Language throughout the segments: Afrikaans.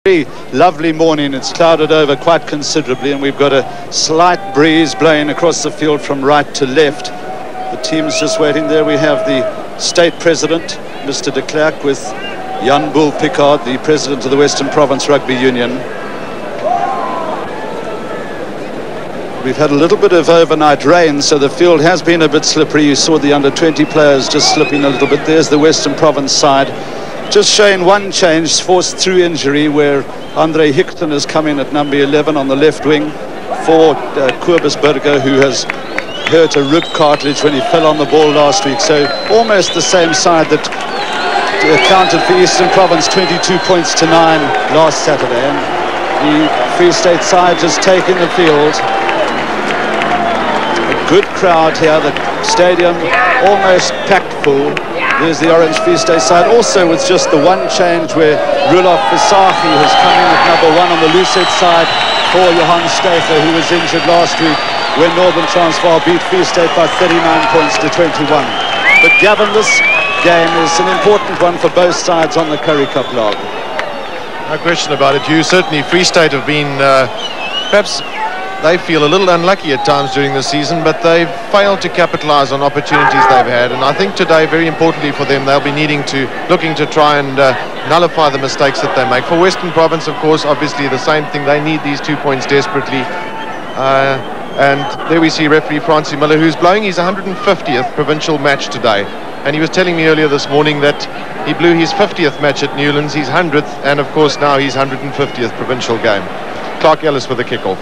Very lovely morning. It's clouded over quite considerably, and we've got a slight breeze blowing across the field from right to left. The team's just waiting there. We have the state president, Mr. de Klerk, with Jan Bull Picard, the president of the Western Province Rugby Union. We've had a little bit of overnight rain, so the field has been a bit slippery. You saw the under-20 players just slipping a little bit. There's the Western Province side. Just showing one change, forced through injury, where Andre Hickton has come in at number 11 on the left wing for Kobus Burger, who has hurt a rib cartilage when he fell on the ball last week. So almost the same side that accounted for Eastern Province 22 points to 9 last Saturday. And the Free State side just taking the field. A good crowd here. The stadium almost packed full. There's the Orange Free State side, also with just the one change where Roelof Visagie has come in at number 1 on the Lucid side for Johan Stafer, who was injured last week when Northern Transvaal beat Free State by 39 points to 21. But Gavin, this game is an important one for both sides on the Currie Cup log. No question about it, Hugh. Certainly Free State have been perhaps they feel a little unlucky at times during the season, but they've failed to capitalize on opportunities they've had. And I think today, very importantly for them, they'll be looking to try and nullify the mistakes that they make. For Western Province, of course, obviously the same thing. They need these 2 points desperately. And there we see referee Francie Miller, who's blowing his 150th provincial match today. And he was telling me earlier this morning that he blew his 50th match at Newlands, his 100th, and of course now his 150th provincial game. Clark Ellis with the kickoff.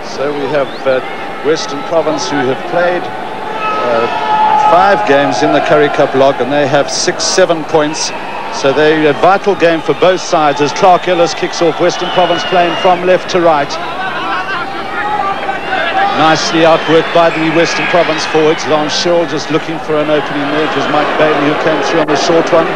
So we have Western Province, who have played 5 games in the Currie Cup log, and they have 6-7 points. So they're a vital game for both sides as Clark Ellis kicks off. Western Province playing from left to right. Nicely outworked by the Western Province forwards. Lance Sherrill just looking for an opening there. It was Mike Bailey who came through on the short one.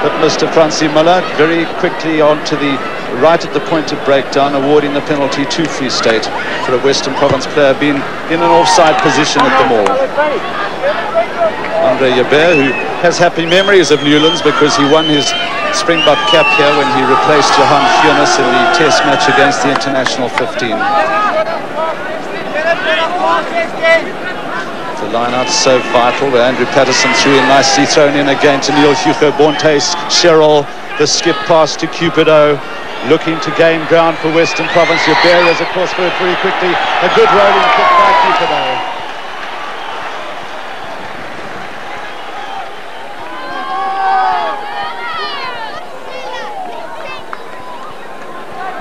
But Mr. Francie Miller very quickly on to the right at the point of breakdown, awarding the penalty to Free State for a Western Province player being in an offside position at the maul. Andre Yabert, who has happy memories of Newlands because he won his Springbok cap here when he replaced Johan Fionis in the test match against the International 15. The line-out's so vital. Andrew Patterson threw in nicely, thrown in again to Neil Hugo Bontes. Sherrill, the skip pass to Cupido, looking to gain ground for Western Province. Yabert is across for it very quickly. A good rolling kick by Cupido.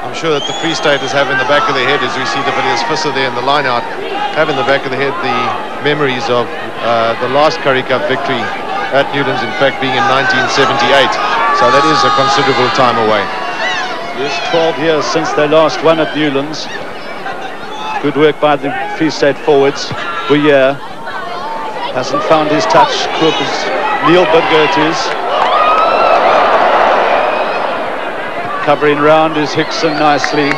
I'm sure that the Free Staters have in the back of their head, as we see the Villiers Visser there in the line-out, have in the back of the head the memories of the last Currie Cup victory at Newlands, in fact being in 1978. So that is a considerable time away. Yes, 12 years since they last won at Newlands. Good work by the Free State forwards. Bouyer hasn't found his touch. Neil Burger it is. Covering round is Hickson nicely.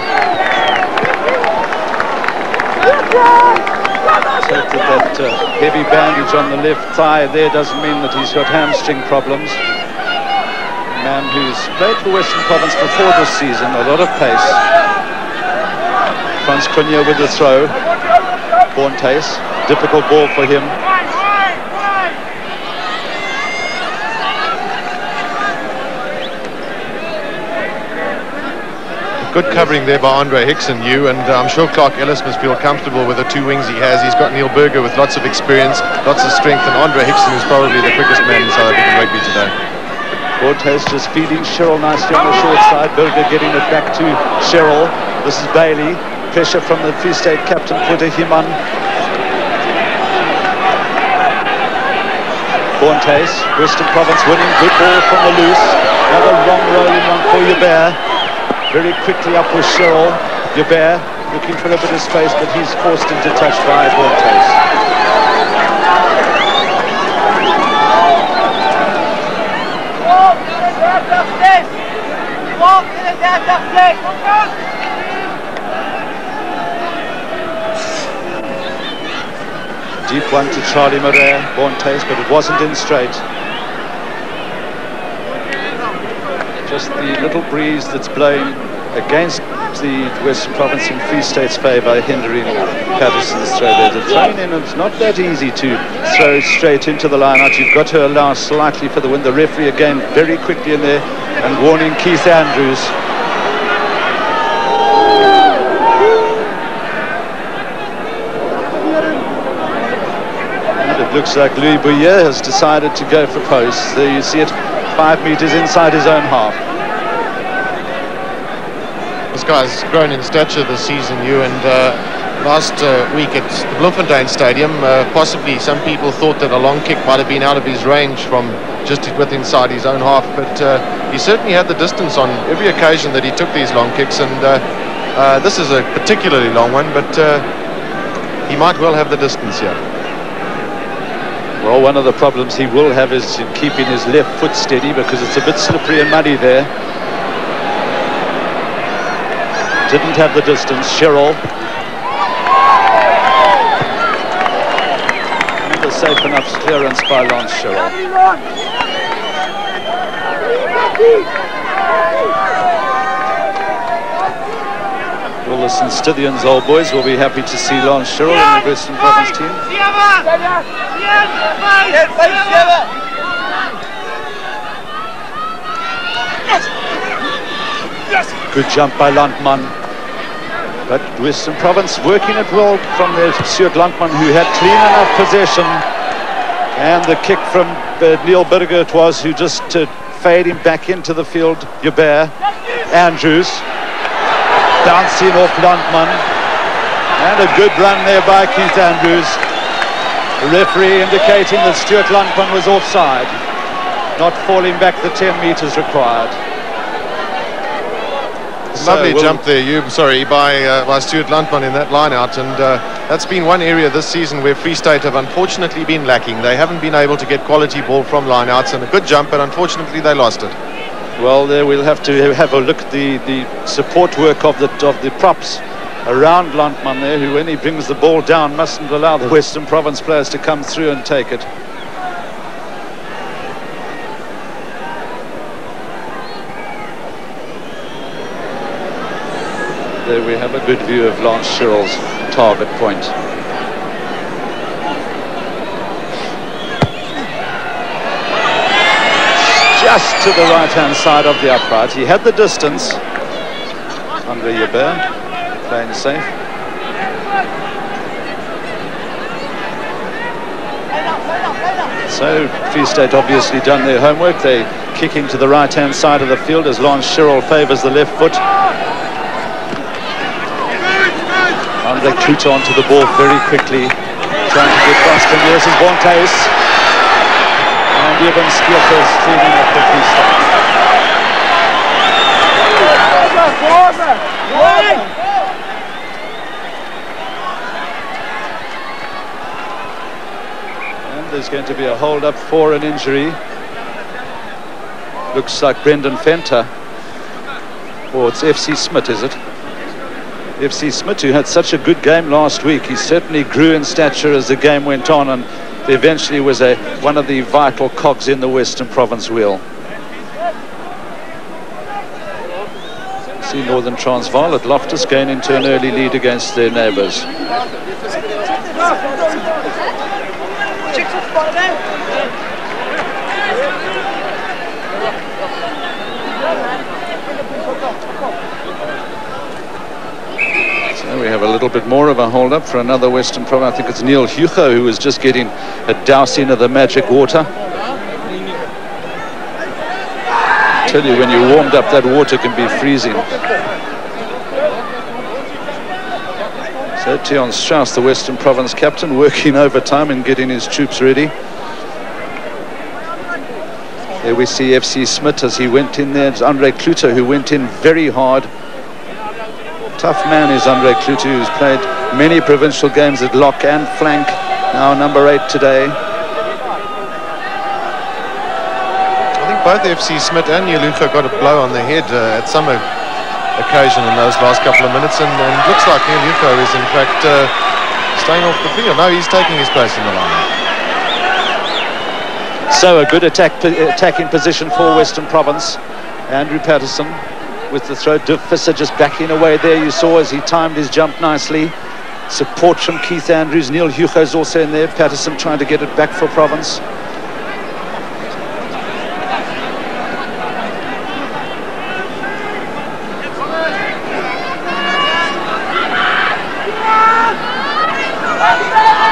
Protected that heavy bandage on the left thigh there doesn't mean that he's got hamstring problems. A man who's played for Western Province before this season, a lot of pace. Franz Cunha with the throw. Bontes, difficult ball for him. Good covering there by Andre Hickson, and I'm sure Clark Ellis must feel comfortable with the 2 wings he has. He's got Neil Burger with lots of experience, lots of strength, and Andre Hickson is probably the quickest man in South African rugby today. Bontes just feeding Sherrill nicely on the short side. Burger getting it back to Sherrill. This is Bailey. Pressure from the Free State captain, Puta Himan. Bontes, Western Province winning. Good ball from the loose. Another long rolling one for Yabert. Very quickly up with Sherrill. Yabert looking for a bit of space, but he's forced into touch by Bontes. Deep one to Charlie Murray, Bontes, but it wasn't in straight. just the little breeze that's blowing against the Western Province in Free State's favour, hindering Patterson's throw there. The throwing in, it's not that easy to throw straight into the line out. You've got to allow slightly for the wind. The referee again very quickly in there and warning Keith Andrews. And it looks like Louis Bouillet has decided to go for posts. There you see it, 5 metres inside his own half. This guy's grown in stature this season, and last week at the Bloemfontein Stadium, possibly some people thought that a long kick might have been out of his range from just within inside his own half, but he certainly had the distance on every occasion that he took these long kicks, and this is a particularly long one, but he might well have the distance here. Well, one of the problems he will have is in keeping his left foot steady, because it's a bit slippery and muddy there. Didn't have the distance. Sherrill. And a safe enough clearance by Lance Sherrill. All the St. Stithians old boys will be happy to see Lance Sherrill in the Western Province team. Good jump by Landman. But Western Province working it well from there. Stuart Landman, who had clean enough possession. And the kick from Neil Burger it was, who just fade him back into the field. Hubert Andrews bouncing off Landman. And a good run there by Keith Andrews. The referee indicating that Stuart Landman was offside, not falling back the 10 metres required. Lovely jump there, by Stuart Landman in that line out, and that's been one area this season where Free State have unfortunately been lacking. They haven't been able to get quality ball from line outs, and a good jump, but unfortunately they lost it. Well, there we'll have to have a look at the support work of the props around Landman there, who when he brings the ball down mustn't allow the Western Province players to come through and take it. There we have a good view of Lance Sherrill's target point. Just to the right-hand side of the upright. He had the distance. Andre Hubert playing safe. So Free State obviously done their homework. They kicking to the right-hand side of the field as Lance Sherrill favours the left foot. Andre Kluter onto the ball very quickly, trying to get past him. Here's Bontes. And Eben Skiepers cleaning up the Free State. And there's going to be a hold-up for an injury. Looks like Brendan Fenter. Or it's FC Smith, is it? FC Smith, who had such a good game last week. He certainly grew in stature as the game went on, and eventually was one of the vital cogs in the Western Province wheel. See Northern Transvaal at Loftus going into an early lead against their neighbours. So we have a little bit more of a hold-up for another Western Province. I think it's Neil Hugo who was just getting a dousing of the magic water. I tell you, when you warmed up, that water can be freezing. So Tiaan Strauss, the Western Province captain, working overtime and getting his troops ready. There we see FC Smith as he went in there. It's Andre Kluter who went in very hard. Tough man is Andre Kluter, who's played many provincial games at lock and flank. Now number 8 today. I think both FC Smith and Nelucha got a blow on the head at some occasion in those last couple of minutes, and looks like Nelucha is in fact staying off the field. No, he's taking his place in the line. So a good attacking position for Western Province. Andrew Patterson with the throw. De Visser just backing away there. You saw as he timed his jump nicely. Support from Keith Andrews. Neil Hugo's also in there. Patterson trying to get it back for Province.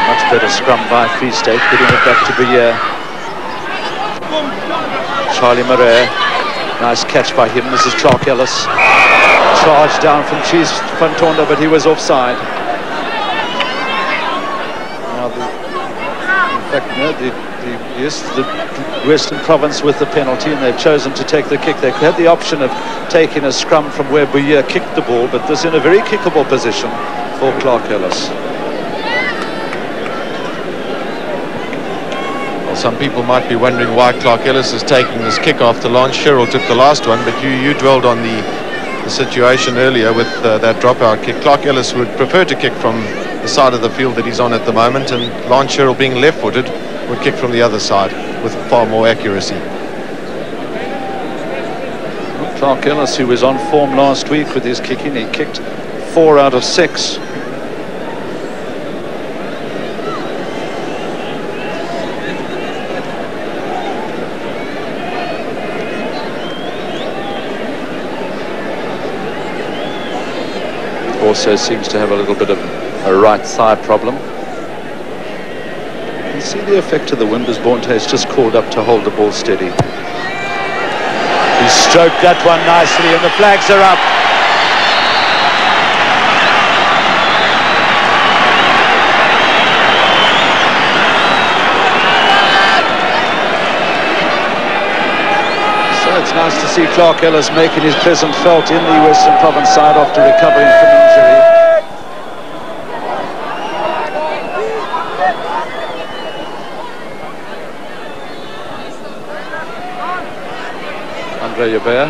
Much better scrum by Free State, getting it back to Briere. Charlie Murray. Nice catch by him. This is Clark Ellis. Charge down from Chiefs Fantonda, but he was offside. Now the Western Province with the penalty, and they've chosen to take the kick. They had the option of taking a scrum from where Briere kicked the ball, but this in a very kickable position for Clark Ellis. Some people might be wondering why Clark Ellis is taking this kick after Lance Sherrill took the last one, but you dwelled on the situation earlier with that dropout kick. Clark Ellis would prefer to kick from the side of the field that he's on at the moment, and Lance Sherrill, being left-footed, would kick from the other side with far more accuracy. Well, Clark Ellis, who was on form last week with his kicking, he kicked 4 out of 6. Also seems to have a little bit of a right thigh problem. You can see the effect of the wind as Bonte's just called up to hold the ball steady. He stroked that one nicely, and the flags are up. So it's nice to see Clark Ellis making his presence felt in the Western Province side after recovering from injury. Andre Yabea.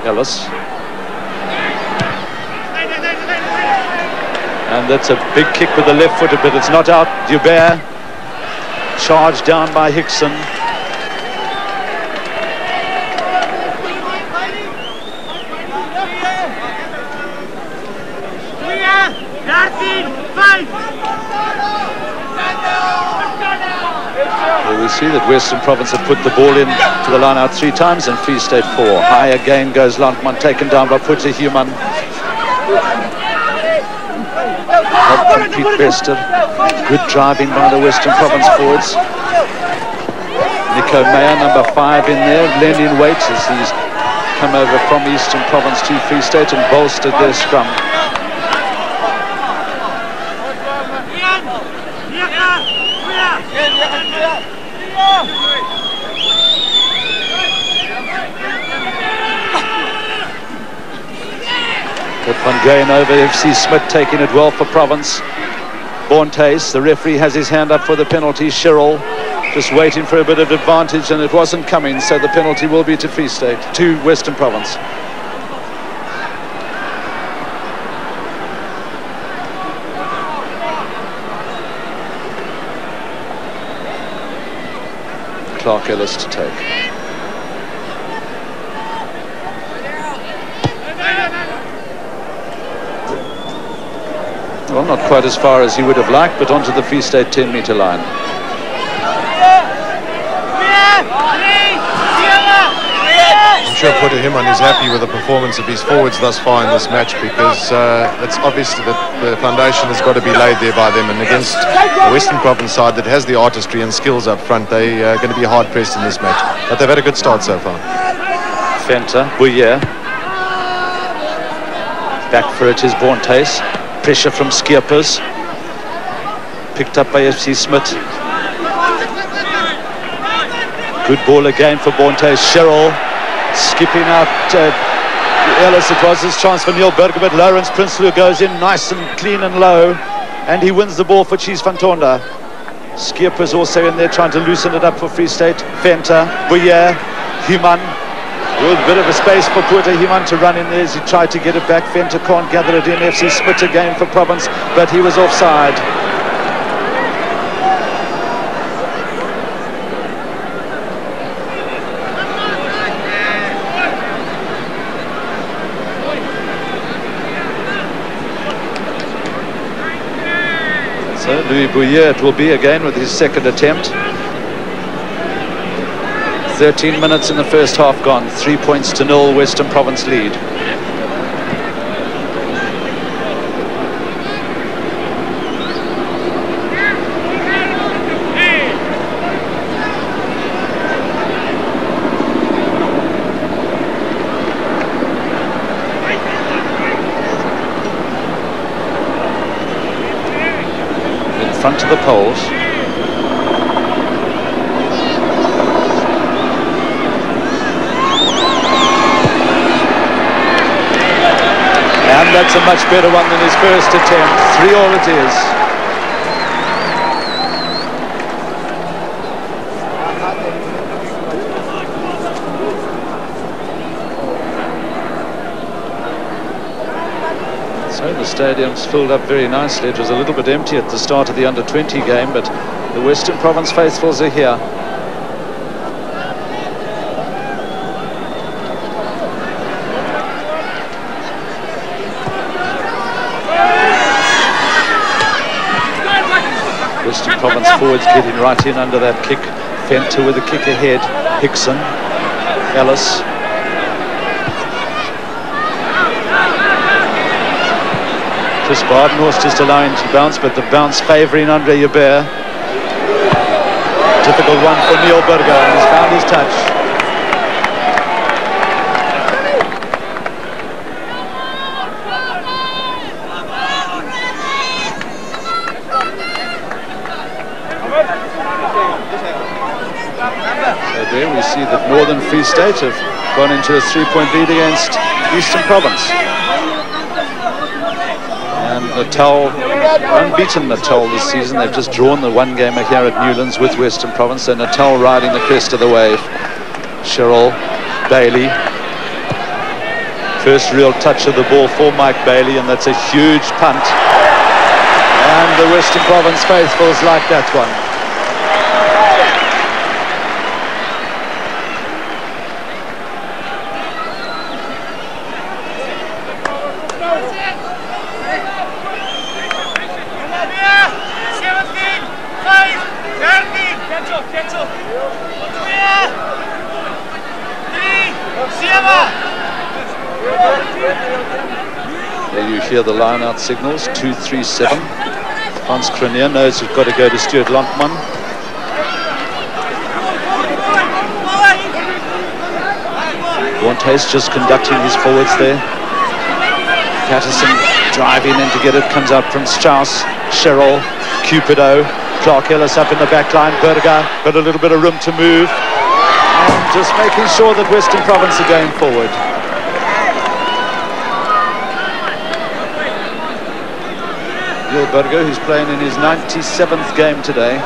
Ellis. And that's a big kick with the left foot, but it's not out. Yabea. Charged down by Hickson. Well, we see that Western Province have put the ball in to the line out 3 times and Free State 4. High again goes Landman, taken down by Puta Human. Help from Pete Bester. Good driving by the Western Province forwards. Nico Meyer, number 5 in there, lending weight as he's come over from Eastern Province to Free State and bolstered their scrum. That one going over, FC Smith taking it well for Province. Bontes, the referee has his hand up for the penalty. Sherrill just waiting for a bit of advantage, and it wasn't coming, so the penalty will be to Free State, to Western Province. Clark Ellis to take. Well, not quite as far as he would have liked, but onto the Free State 10-metre line. I'm sure Puta Human is happy with the performance of his forwards thus far in this match, because it's obvious that the foundation has got to be laid there by them, and against the Western Province side that has the artistry and skills up front, they are going to be hard pressed in this match, but they've had a good start so far. Fenta, Bouyer. Back for it is Bontes. Pressure from Skeepers. Picked up by FC Smith. Good ball again for Bontes. Sherrill skipping out Ellis. It was his chance for Neil Berger, but Lawrence Prinsloo goes in nice and clean and low, and he wins the ball for Chiefs Fantonda. Skeepers also in there trying to loosen it up for Free State. Fenta, Bouyer, Human. A bit of a space for Puta Human to run in there as he tried to get it back. Fenta can't gather it in. FC Smith again for Province, but he was offside. Louis Bouillet it will be again with his second attempt. 13 minutes in the first half gone. 3 points to 0, Western Province lead. In front of the poles. And that's a much better one than his first attempt. 3-all it is. So the stadium's filled up very nicely. It was a little bit empty at the start of the under-20 game, but the Western Province faithfuls are here. Western Province forwards getting right in under that kick. Venter with a kick ahead. Hickson, Ellis. Chris Badenhorst just allowing to bounce, but the bounce favouring Andre Joubert. Difficult one for Neil Burger, and he's found his touch. So there we see that Northern Free State have gone into a 3-point lead against Eastern Province. And Natal, unbeaten Natal this season. They've just drawn the one gamer here at Newlands with Western Province. So Natal riding the crest of the wave. Cheryl Bailey. First real touch of the ball for Mike Bailey, and that's a huge punt. And the Western Province faithfuls like that one. There you hear the line-out signals, 2-3-7. Hans Cronier knows we've got to go to Stuart Lontman. Bontes just conducting his forwards there. Patterson driving in to get it, comes out from Strauss, Sherrill, Cupido, Clark Ellis up in the back line. Berger got a little bit of room to move. And just making sure that Western Province are going forward. Neil Burger, who's playing in his 97th game today.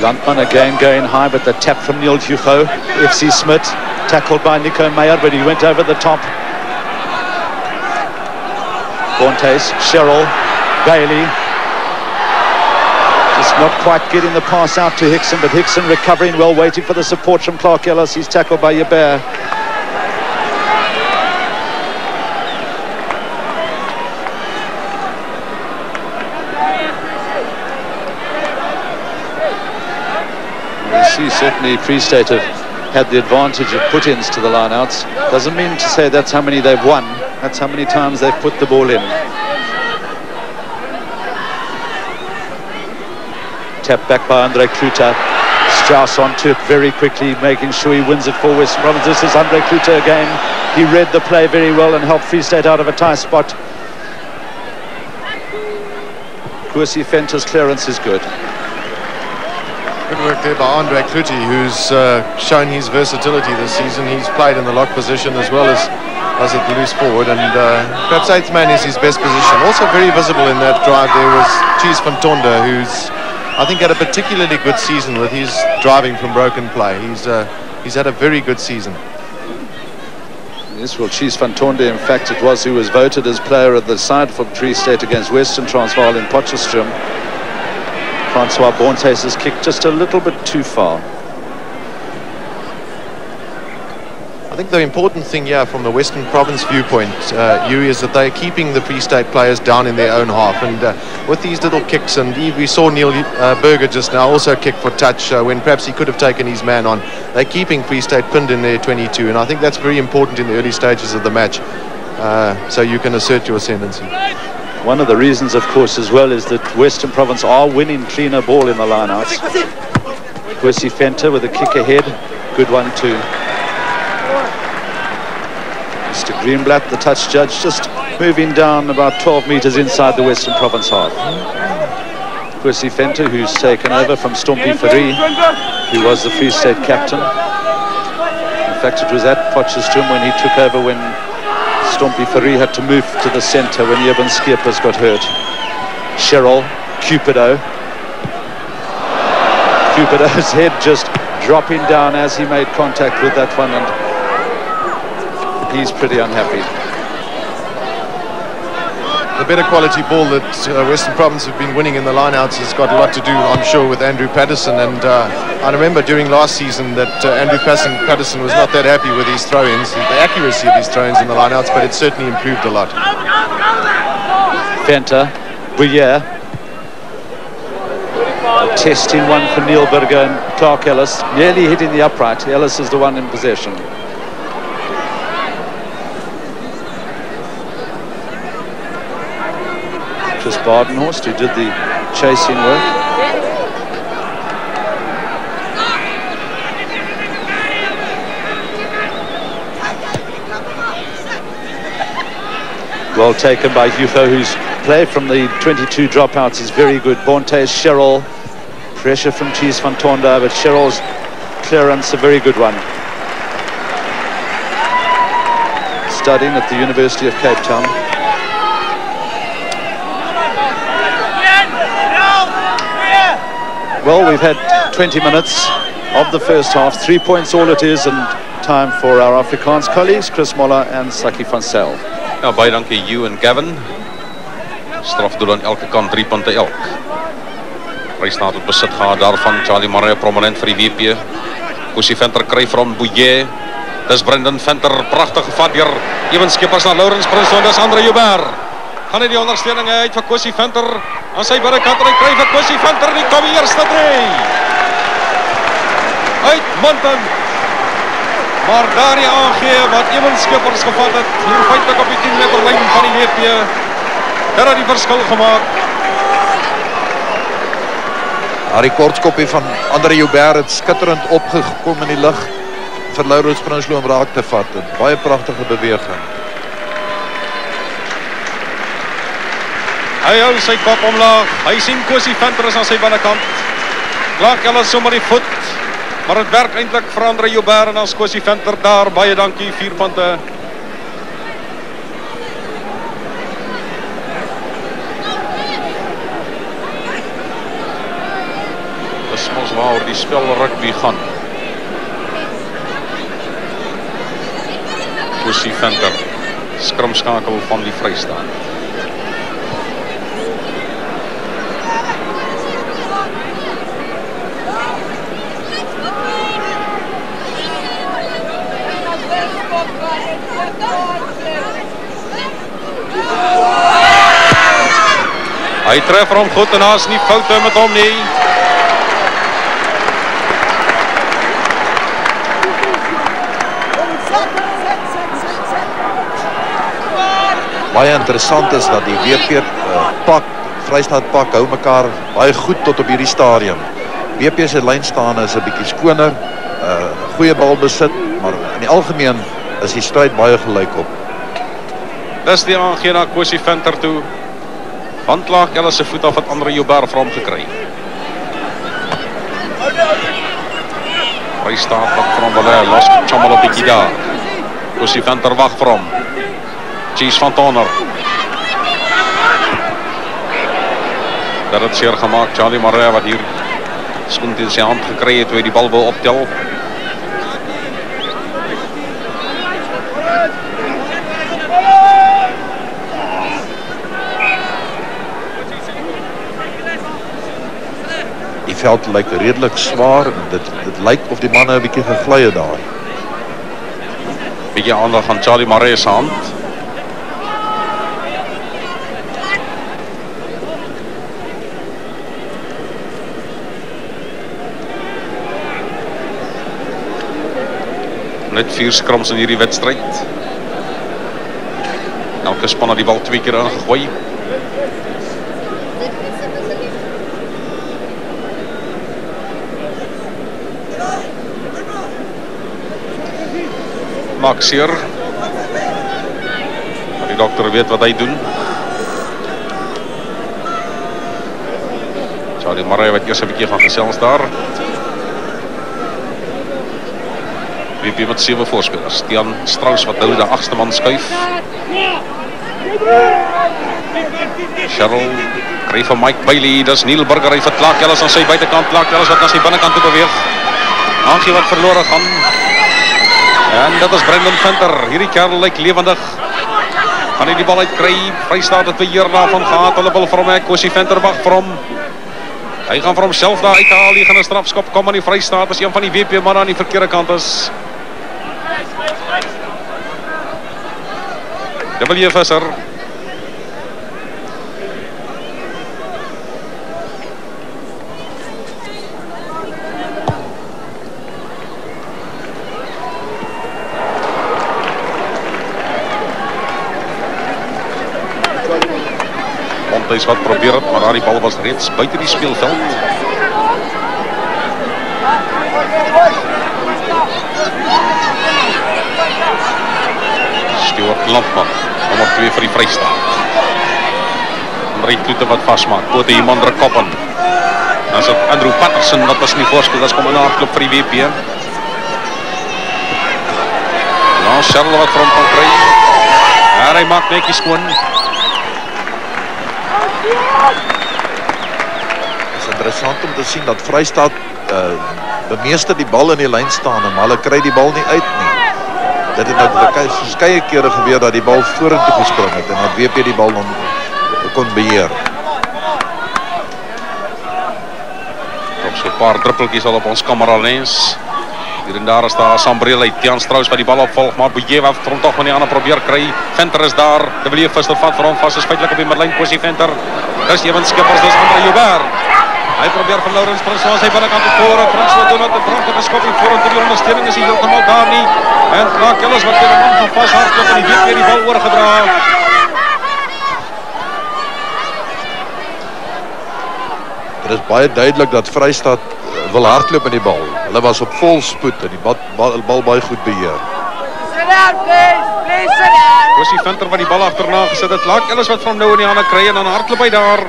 Landman again going high, but the tap from Neil Hugo. FC Smith tackled by Nico Meyer, but he went over the top. Bontes, Sherrill, Bailey. Just not quite getting the pass out to Hickson, but Hickson recovering well, waiting for the support from Clark Ellis. He's tackled by Joubert. You see, certainly Free State have had the advantage of put-ins to the line-outs. Doesn't mean to say that's how many they've won. That's how many times they've put the ball in. Tap back by Andre Kluter. Strauss onto it very quickly, making sure he wins it for Western Province. This is Andre Kluter again. He read the play very well and helped Free State out of a tight spot. Kwesi Venter's clearance is good. Good work there by Andre Kluter, who's shown his versatility this season. He's played in the lock position as well as at the loose forward, and perhaps eighth man is his best position. Also very visible in that drive there was Cheese van Tonda, who's I think had a particularly good season with his driving from broken play. He's had a very good season. Yes, well, Cheese van Tonda, in fact, it was who was voted as player of the side for Free State against Western Transvaal in Potchefstroom. Francois Bontes has kicked just a little bit too far. think the important thing here from the Western Province viewpoint, is that they're keeping the Free State players down in their own half, and with these little kicks, and we saw Neil Berger just now also kick for touch when perhaps he could have taken his man on. They're keeping Free State pinned in their 22, and I think that's very important in the early stages of the match, so you can assert your ascendancy. One of the reasons, of course, as well, is that Western Province are winning cleaner ball in the lineouts. Kwesi Venter with a kick ahead, good one too. Mr. Greenblatt, the touch judge, just moving down about 12 metres inside the Western Province half. Kwesi Venter, who's taken over from Stompie Fourie, who was the Free State captain. In fact, it was at Potchefstroom when he took over, when Stompie Fourie had to move to the centre when Jevon Skeepers got hurt. Cheryl, Cupido. Cupido's head just dropping down as he made contact with that one, and he's pretty unhappy. The better quality ball that Western Province have been winning in the lineouts has got a lot to do, I'm sure, with Andrew Patterson. And I remember during last season that Andrew Patterson was not that happy with his throw-ins, the accuracy of his throw-ins in the lineouts, but it certainly improved a lot. Venter, Bouyer. Testing one for Neil Berger and Clark Ellis, nearly hitting the upright. Ellis is the one in possession. Chris Badenhorst, who did the chasing work. Well taken by Hugo, whose play from the 22 dropouts is very good. Bonte, Cheryl, pressure from Cheese van Tonda, but Cheryl's clearance, a very good one. Studying at the University of Cape Town. Well, we've had 20 minutes of the first half, 3 points all it is, and time for our Afrikaans colleagues, Chris Moller and Saki van Zyl. Ja, baie dankie Hugh en Gavin. Strafdoel aan elke kant, 3 punte elk. Vrystaat het besit gehad daarvan, Charlie Marais prominent vir die WP. Kwesi Venter kry van Bouyer. Dis Brendan Venter, pragtig gevat deur Jevon Skeepers na Lawrence Prinsloo, dis Andre Joubert. Gaan hy die ondersteuning uit vir Kwesi Venter aan sy binnekant, en hy kry vir Kwesi Venter die kom die eerste 3. Uitmuntend. Maar daar die aangee wat Jevon Skeepers gevat het, hier feitlik op die 10 meter lyn van die WP. Dit het die verskil gemaak. Die kortskoppie van Andre Joubert het skitterend opgekom in die lug vir Lawrence Prinsloo om raak te vat. Baie pragtige beweging. Hy hou sy kop omlaag. Hy sien Kwesi Venter is aan sy binnekant. Clark Ellis sommer die voet. Maar het werk eintlik vir Andre Joubert en dan Kwesi Venter daar. Baie dankie, 4 punte. Dis mos waar die spel rugby gaan. Kwesi Venter, skrimskakel van die Vrystaat. Hy tref hom goed en daar's nie foute met hom nie. Baie interessant is dat die WP pak, Vrystaat pak, hou mekaar baie goed tot op hierdie stadium. WP se lynstaande is 'n bietjie skoner, goeie balbesit, maar in die algemeen is die stryd baie gelyk op. Dis die aangee na Kwesi Venter toe. Van Clark Ellis se voet af het Andre Joubert vir hom gekry. Vrystaat wat van Valère los chommel op bietjie daar. Kwesi Venter wag vir hom. Cheese van Tonner. Dat het seer gemaakt, Charlie Marais wat hier skoen in sy hand gekry het toe hy die bal wil optel. Die veld lyk redelik swaar en dit lyk of die manne 'n bietjie gegly het daar. Bietjie aandag aan Charlie Maree se hand. Net 4 skrums in hierdie wedstryd. Elke span het die bal 2 keer ingegooi. Maak seer. Maar die dokter weet wat hy doen. Charlie Maree wat eers 'n bietjie gaan gesels daar. WP met 7 voorspelers. Tian Strauss wat nou die 8ste man skuif. Cheryl kry van Mike Bailey. Dis Neil Burger. Hy verklaak alles aan sy buitekant. Klaak alles wat na sy binnekant toe beweeg. Aangie wat verlore gaan. En dat is Brendan Venter. Hierdie kerel lyk lewendig. Gaan hy die bal uitkry. Vrystaat het beheer daarvan gehad. Hulle wil vir hom Kosie Venter wag vir hom. Hy gaan vir homself daar uithaal. Hier gaan 'n strafskop kom aan die Vrystaat as een van die WP manne aan die verkeerde kant is. W Visser. Montes wat probeer het, maar die bal was reeds buite die speelveld. Stuart Landman, nommer 2 vir die Vrystaat. André Kloete wat vasmaak, Pote iemand druk kop in. Dan is het Andrew Patterson wat was in die voorspelers, kom in de hardloop vir die WP. Lance Charles wat vir hom kan kry. En hy maak netjie skoon. Het is interessant om te sien dat Vrystaat bemeester die bal in die lyn staan, maar hulle kry die bal nie uit nie. Dit het nou verskeie kere gebeur dat die bal vorentoe gespring het en dat WP die bal dan kon beheer. Nog so 'n paar druppeltjies al op ons kamera lens. Hier en daar is daar Sambreel uit Tian Strauss wat die bal opvolg, maar Boeye wat rond tog van die ander probeer kry. Venter is daar. De Villiers Visser vat vir hom vas, is feitelik op die midlyn. Kosie Venter. Dis Ewens Skippers, dis Andre Joubert. Hy probeer van Laurens François sy binnekant te voor. François doen wat 'n pragtige skop hier vorentoe. Die ondersteuning is heeltemal daar nie. En Clark Ellis wat weer 'n man van vas hardloop en die WP die bal oorgedra. Dit is baie duidelik dat Vrystaat wil hardloop met die bal. Hulle was op vol spoed en die bal baie goed beheer. Kosie Venter wat die bal agterna gesit het. Clark Ellis wat van nou in die hande kry en dan hardloop hy daar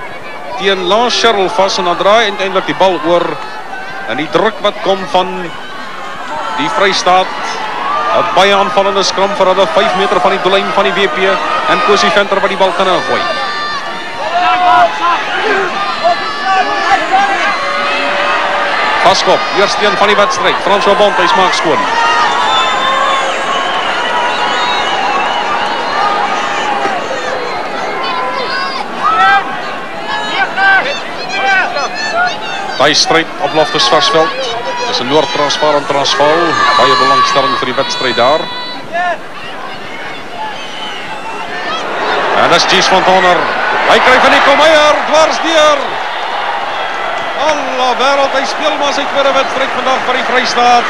teen Lance Charles vas en dan draai uiteindelik die bal oor. En die druk wat kom van die Vrystaat. 'n baie aanvallende skram vir hulle 5 meter van die doellyn van die WP en Kosie Venter wat die bal kan ingooi. Vaskop, eerste een van die wedstryd. François Bontes maak skoon. Daai stryd op Loftus Versveld. Dis 'n Noord-Transvaal en Transvaal. Baie belangstelling vir die wedstryd daar. En dis Gies van Tonner. Hy kry van Nico Meyer dwars deur. Alla wêreld, hy speel maar sy tweede wedstryd vandag vir die Vrystaat.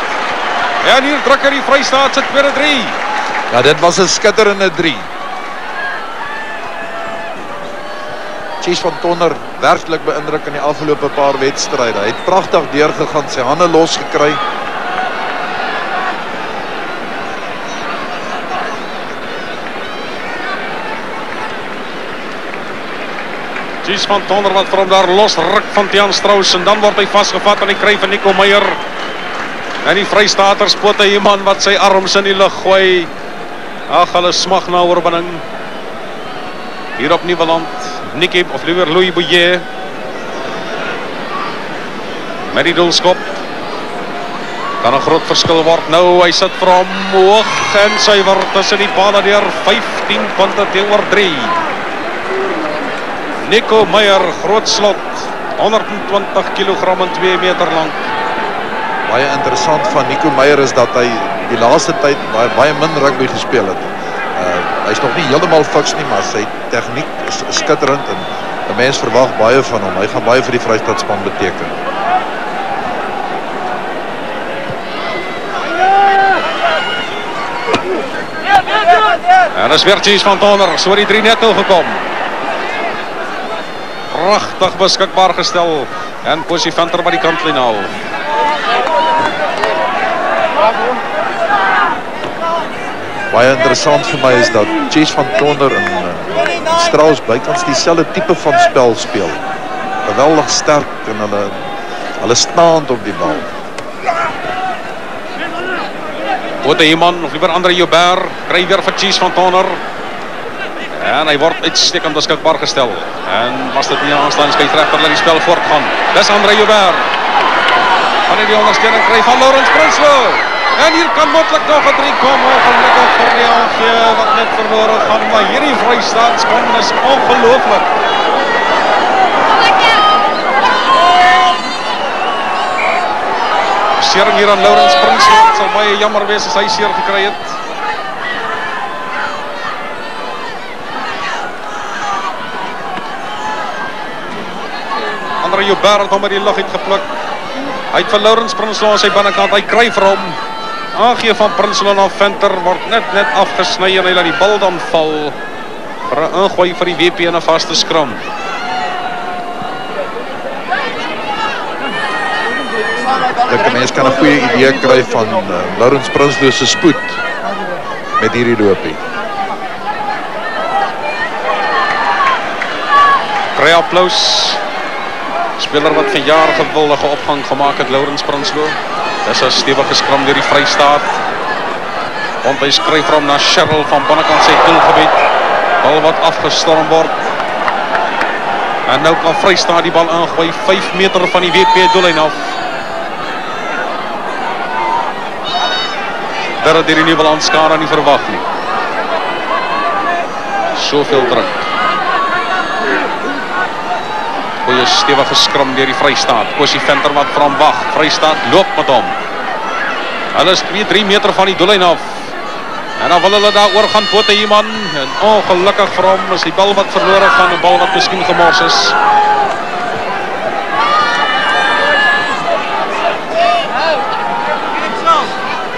En hier druk hy die Vrystaat se tweede 3. Ja, dit was 'n skitterende 3. Gies van Tonner werklik beïndruk in die afgelope paar wedstryde. Hy het pragtig deurgegaan, sy hande los gekry. Gies van Tonner wat vir hom daar los ruk van Tian Strauss en dan word hy vasgevat en hy kry van Nico Meyer. En die Vrystaaters spoot hy iemand wat sy arms in die lug gooi. Ag, hulle smag na oorwinning. Hier op Nieuweland, Nicky of liewer Louis Boeye. Met die doelskop. Kan 'n groot verskil word. Nou, hy sit vir hom hoog en suiwer tussen die pale deur 15 punte teenoor 3. Nico Meyer, groot slot, 120 kg en 2 meter lang. baie interessant van Nico Meyer is dat hy die laaste tyd baie min rugby gespeel het. Hy is nog nie heeltemal fiks nie, maar sy tegniek is skitterend en 'n mens verwag baie van hom. Hy gaan baie vir die Vrystadspan beteken. En is weer Cheese van Tonner, so die 3-0 gekom. Pragtig beskikbaar gestel en Cosie Venter by die kantlyn haal. Baie interessant vir my is dat Cheese van Tonner en Strauss bykans dieselfde tipe van spel speel. Geweldig sterk en hulle staand op die bal. Bote Iman, of liever André Joubert, kry weer vir Cheese van Tonner. En hy word uitstekend beskikbaar gestel. En was dit nie aanstaan, skeieregter laat die spel voortgaan. Dis André Joubert. Van die ondersteuning kry van Lawrence Prinsloo. En hier kan moontlik nog 'n 3 kom. Ongelukkig vir die AG wat net verlore gaan, maar hierdie Vrystadspan is ongelooflik. Sering hier aan Lawrence Prinsloo, het sal baie jammer wees as hy seer gekry het. André Joubert het hom uit die lug uitgepluk. Hy het vir Lawrence Prinsloo aan sy binnekant, hy kry vir hom. Aangee van Prinsloo na Venter word net afgesny en hy laat die bal dan val vir 'n ingooi vir die WP en 'n vaste skram. Ek dink 'n mens kan 'n goeie idee kry van Lawrence Prinsloo se spoed met hierdie loopie. Kry applaus. Speler wat vir jaar geweldige opgang gemaak het, Lawrence Prinsloo. Dis 'n stewige skram deur die Vrystaat. Want hy skryf vir hom na Cheryl van binnekant sy doelgebied. Bal wat afgestorm word. En nou kan Vrystaat die bal ingooi 5 meter van die WP doellyn af. Dat het hierdie nuwe landskare nie verwag nie. Soveel druk. Goeie stewige skram deur die Vrystaat. Cosie Venter wat vir hom wag. Vrystaat loop met hom. Hulle is 2-3 meter van die doellyn af. En dan wil hulle daar oor gaan Bote Iman. En ongelukkig vir hom is die bal wat verlore gaan, 'n bal wat miskien gemors is.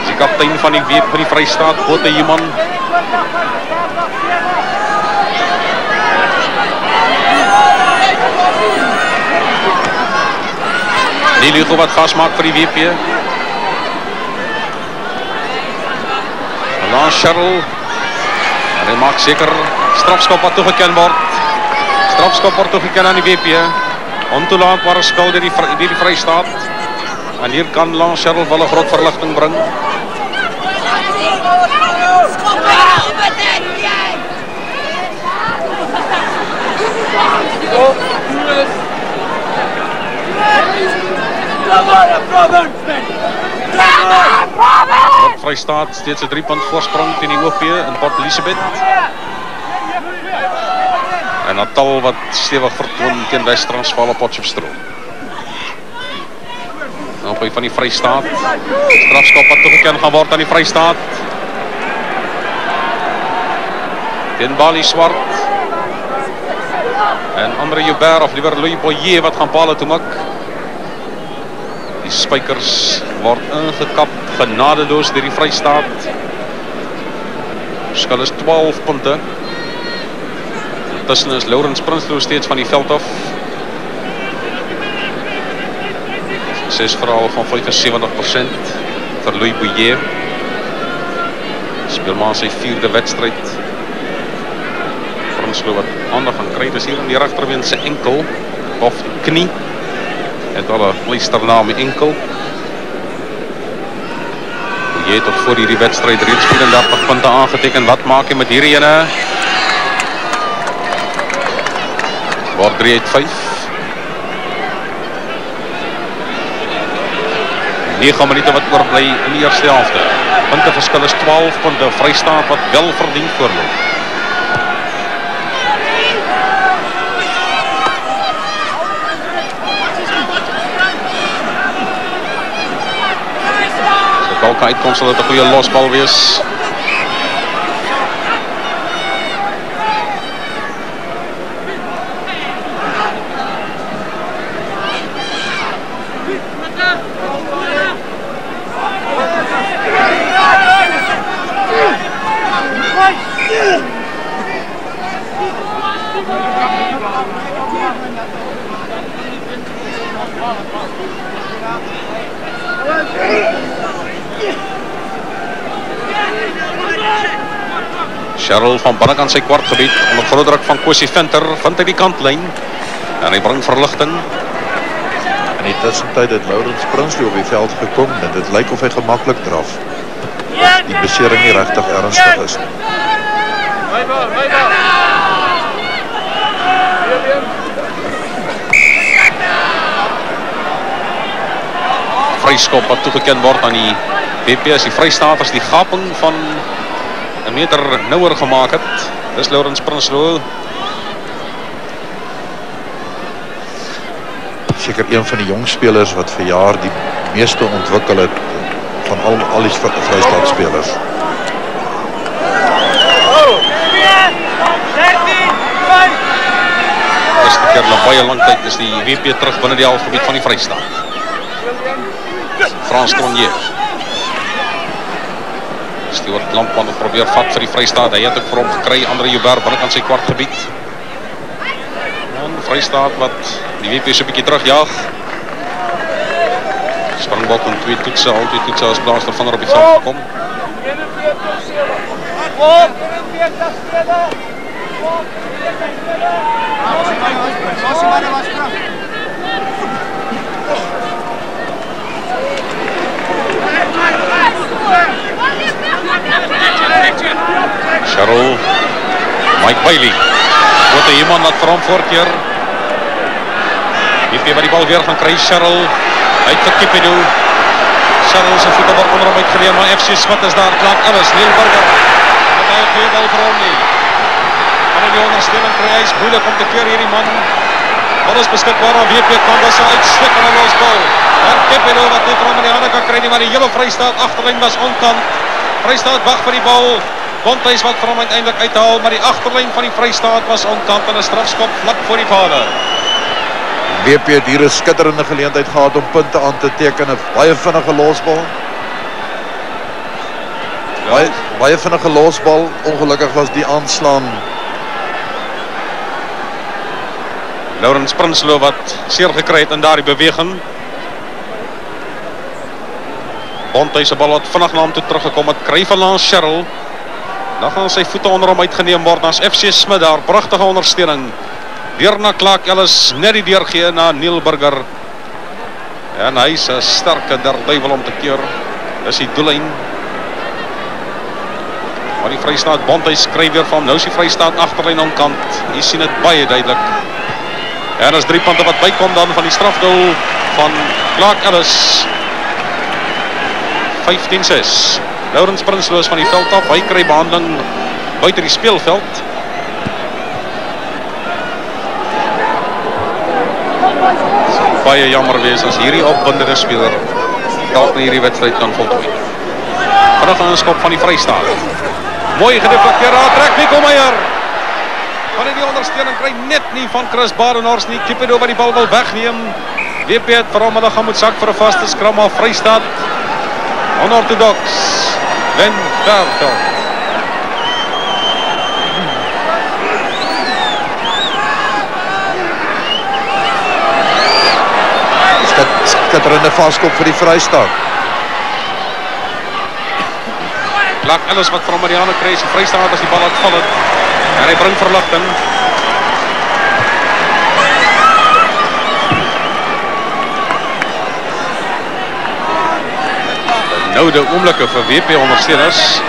Die kaptein van die Vrystaat, Bote Iman. Die Ligo wat vasmaak vir die WP. Lance Cheryl. En hy maak seker strafskop wat toegeken word. Strafskop word toegeken aan die WP. Ontoelaatbare skuld deur die Vrystaat. En hier kan Lance Cheryl wel 'n groot verligting bring. Vrystaat steeds 'n 3-punt voorsprong teen die OP in Port Elizabeth. En Natal wat stewig vertoon teen Wes-Transvaal op Potchefstroom. Nou by van die Vrystaat. Strafskop wat toegeken gaan word aan die Vrystaat. Teen Bali Swart. En André Joubert of liewer Louis Boyer wat gaan pale toe maak. Die spykers word ingekap genadeloos deur die Vrystaat. Verskil is 12 punte. Intussen is Lawrence Prinsloo steeds van die veld af. 6 verhaal van 75% vir Louis Boyer. Speel maar sy 4de wedstryd. Prinsloo wat aandag gaan kry, dis hier in die regterbeen se enkel of knie. Het al 'n pleisternaam met enkel. Jy het tot voor hierdie wedstryd reeds 34 punte aangeteken. Wat maak jy met hierdie ene? Word 3-5. 9 minute wat oorbly in die eerste helfte. Punteverskil is 12 punte. Vrystaat wat wel verdien voorloop. bal kan uitkom, sal dit 'n goeie losbal wees. Cheryl van binnekant sy kwartgebied onder groot druk van Kwesi Venter vind hy die kantlyn en hy bring verligting. In die tussentyd het Laurens Prinsloo op die veld gekom en dit lyk of hy gemaklik draf. Die besering nie regtig ernstig is. Vryskop wat toegeken word aan die WP as die Vrystaaters die gaping van 'n meter nouer gemaak het. Dis Laurens Prinsloo. Seker een van die jong spelers wat vir jaar die meeste ontwikkel het van al die Vrystaatspelers. Eerste keer na baie lang tyd is die WP terug binne die halfgebied van die Vrystaat. Frans Cronje. Stuart Lampman het probeer vat vir die Vrystaat. Hy het ook vir hom gekry, Andre Joubert binnekant sy kwartgebied. En Vrystaat wat die WP so 'n bietjie terugjaag. Springbok en twee toetse, al twee toetse as Blaaster van op die veld gekom. Cheryl, Mike Bailey, wat hy iemand laat vir hom voorkeer. WP wat die bal weer gaan kry, Cheryl, uit vir Kipedo. Cheryl sy voete word onder hom uitgeneem, maar FC Smit is daar, klaar alles, Neil Burger, en hy goeie bal vir hom nie. Kan hy die ondersteuning kry, hy is moeilik om te keer hierdie man. Wat is beskikbaar aan WP, kan dat sy uitstik aan 'n losbal. En Kipedo wat net vir hom in die hande kan kry nie, maar die hele Vrystaat agterlyn was onkant. Vrystaat wag vir die bal. Bontuis wat vir hom uiteindelik uithaal, maar die agterlyn van die Vrystaat was onkant en 'n strafskop vlak voor die paal. WP het hier 'n skitterende geleentheid gehad om punte aan te teken, 'n baie vinnige losbal. Baie vinnige losbal, ongelukkig was die aanslaan. Laurens Prinsloo wat seer gekry het in daardie beweging. Bontuis se bal wat vinnig na hom toe teruggekom het, kry van langs Cheryl. Dan gaan sy voete onder hom uitgeneem word, as FC Smit daar, pragtige ondersteuning. Weer na Clark Ellis, net die deurgee na Neil Burger. En hy is 'n sterke duiwel om te keer. Dis die doellyn. Maar die Vrystaat Bontuis skryf weer van hom, nou is die Vrystaat agterlyn onkant. Jy sien dit baie duidelik. En as 3 punte wat bykom dan van die strafdoel van Clark Ellis. 15-6. Laurens Prinsloo is van die veld af. Hy kry behandeling buite die speelveld. Baie jammer wees as hierdie opwindende speler dalk nie hierdie wedstryd kan voltooi. Vinnig aan 'n skop van die Vrystaat. Mooi gedeflekteer, trek Nico Meyer. Kan hy die ondersteuning kry net nie van Chris Badenhorst nie. Kipedo wat die bal wil wegneem. WP het vir hom, hulle gaan moet sak vir 'n vaste skram, maar Vrystaat onorthodox. Wen Vertel. Skitterende vaskop vir die Vrystaat. Clark Ellis wat vir hom die hande kry, die Vrystaat as die bal uitval het. En hy bring verligting. Nou de oomblikke vir WP ondersteuners.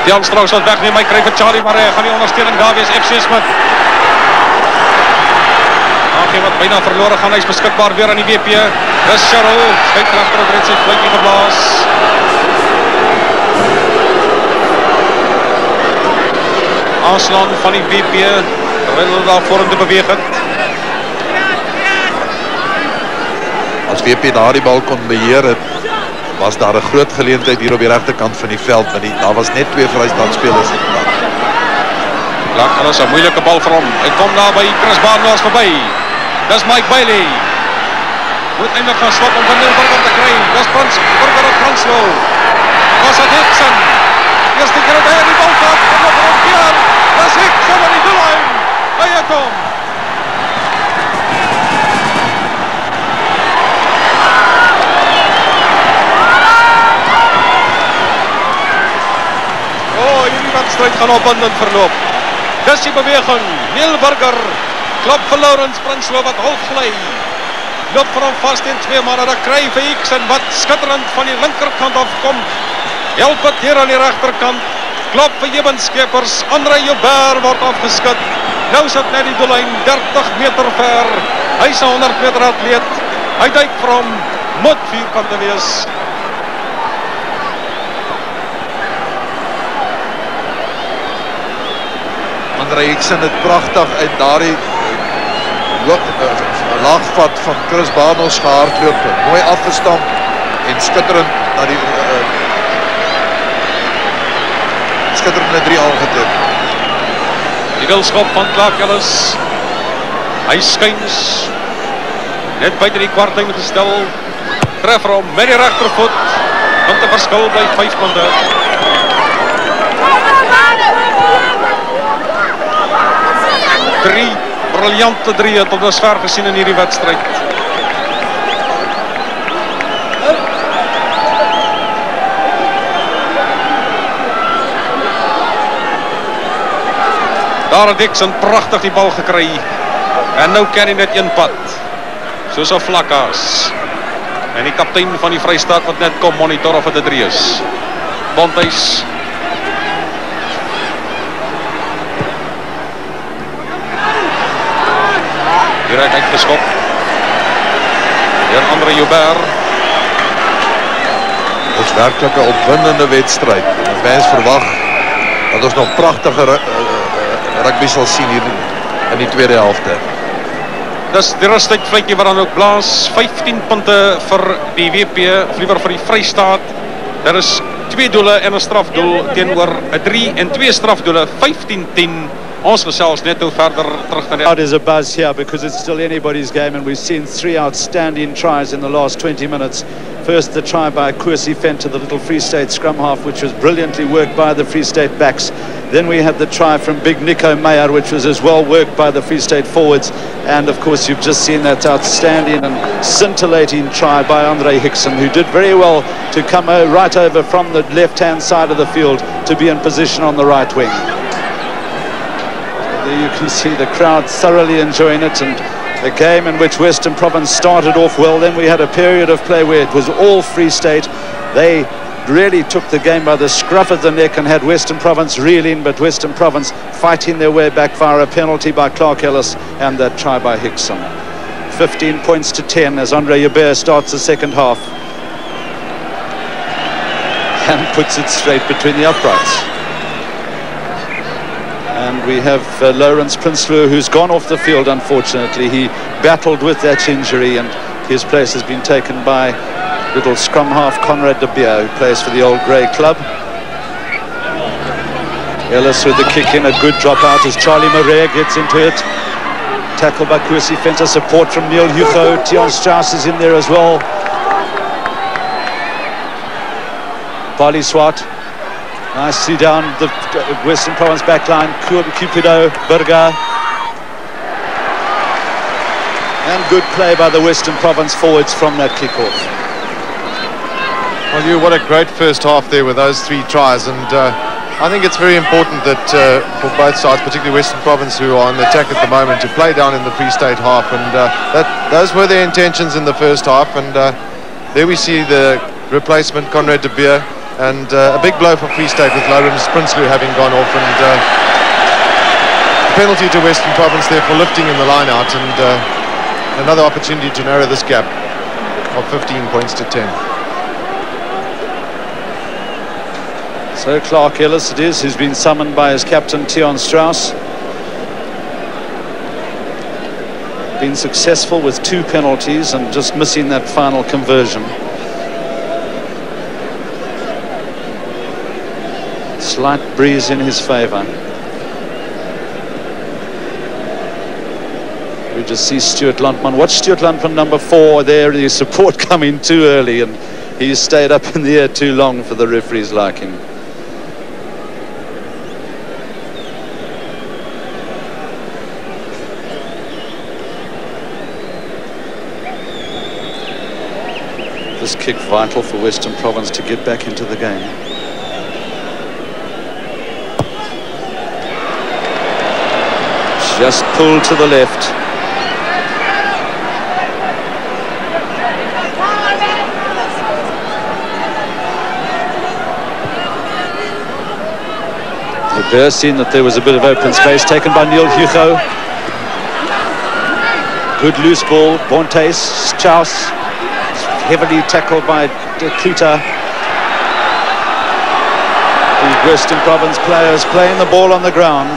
Jan Strauss wat wegneem, hy kry vir Charlie Maree, gaan die ondersteuning daar wees, FC Smit. AG wat byna verlore gaan, hy is beskikbaar weer aan die WP. Dis Cheryl, skyk agter op red sy fluitjie geblaas. aanslaan van die WP terwyl hulle daar vorentoe beweeg het. As WP daardie bal kon beheer het, was daar 'n groot geleentheid hier op die regterkant van die veld, maar daar was net 2 Vrystaatspelers in die pad. Clark Ellis 'n moeilike bal vir hom. Hy kom daar by Chris Barnard verby. Dis Mike Bailey. Moet eintlik gaan swat om van Neilburger te kry. Dis Frans Burger op Prinsloo. Was dit Hickson? Eerste keer dat hy die bal vat, en nog een keer. Dis Hickson aan die doellyn. Hy kom. Hierdie wedstryd gaan opwindend verloop. Dis die beweging. Neilburger klop vir Lawrence Prinsloo wat half gly. Loop vir hom vast in 2 manne. Dan kry vir Hickson wat skitterend van die linkerkant afkom. Help het hier aan die regterkant. Klop vir Jebenskepers. Andre Joubert word afgeskit. Nou sit net die doellyn 30 meter ver. Hy's 'n 100 meter atleet. Hy duik vir hom. Moet vierkant te wees. Andre Hickson het pragtig uit daardie laagvat van Chris Barnard gehardloop, mooi afgestamp en skitterend na die skitterende 3 aangeteken. Die wilskop van Clark Ellis. Hy skuins net buite die kwartlyn gestel. Treffer hom met die regtervoet. Punte verskil bly 5 punte. Drie briljante drieë tot dusver gesien in hierdie wedstryd. Daar het Hickson pragtig die bal gekry. En nou kan hy net een pad. Soos 'n vlakkas. En die kaptein van die Vrystaat wat net kom monitor of dit 'n 3 is. Bonthuys. Direct uitgeskop. Deur Andre Joubert. Dit is werklik 'n opwindende wedstryd. Mens verwag dat ons nog pragtige rugby sal sien hier in die tweede helfte. Dis die rustydvletjie wat dan ook blaas. 15 punte vir die WP, of liewer vir die Vrystaat. Daar is 2 doele en 'n strafdoel teenoor 'n 3 en 2 strafdoele, 15-10. Ons gesels net hoe verder terug na die... There's a buzz here because it's still anybody's game, and we've seen 3 outstanding tries in the last 20 minutes. First, the try by Kwesi Venter, the little Free State scrum half, which was brilliantly worked by the Free State backs. Then we had the try from Big Nico Meyer, which was as well worked by the Free State forwards. And of course, you've just seen that outstanding and scintillating try by Andre Hickson, who did very well to come right over from the left-hand side of the field to be in position on the right wing. There you can see the crowd thoroughly enjoying it, and a game in which Western Province started off well. Then we had a period of play where it was all Free State. They really took the game by the scruff of the neck and had Western Province reeling, but Western Province fighting their way back via a penalty by Clark Ellis and that try by Hickson. 15 points to 10 as Andre Joubert starts the second half and puts it straight between the uprights. And we have Lawrence Prinsloo, who's gone off the field, unfortunately. He battled with that injury, and his place has been taken by little scrum half Conrad de Beer, who plays for the Old Grey Club. Ellis with the kick in, a good drop out as Charlie Murray gets into it. Tackle by Kwesi Venter, support from Neil Hugo. Tian Strauss is in there as well. Bali Swart. Nicely down the Western Province backline. Cupido, Burger. And good play by the Western Province forwards from that kick-off. Well, what a great first half there with those 3 tries. And I think it's very important that for both sides, particularly Western Province, who are on the attack at the moment, to play down in the Free State half. And those were their intentions in the first half. And there we see the replacement, Conrad de Beer. And a big blow for Free State with Lawrence Prinsloo having gone off, and penalty to Western Province there for lifting in the line out, and another opportunity to narrow this gap of 15 points to 10. So Clark Ellis it is, who's been summoned by his captain Tion Strauss. Been successful with 2 penalties and just missing that final conversion. Slight breeze in his favour. We just see Stuart Luntman. Watch Stuart Luntman, number 4 there, the support coming too early, and he stayed up in the air too long for the referee's liking. This kick vital for Western Province to get back into the game. Just pulled to the left. There, seen that there was a bit of open space taken by Neil Hugo. Good loose ball. Bontes, Strauss, heavily tackled by De Kluter. The Western Province players playing the ball on the ground.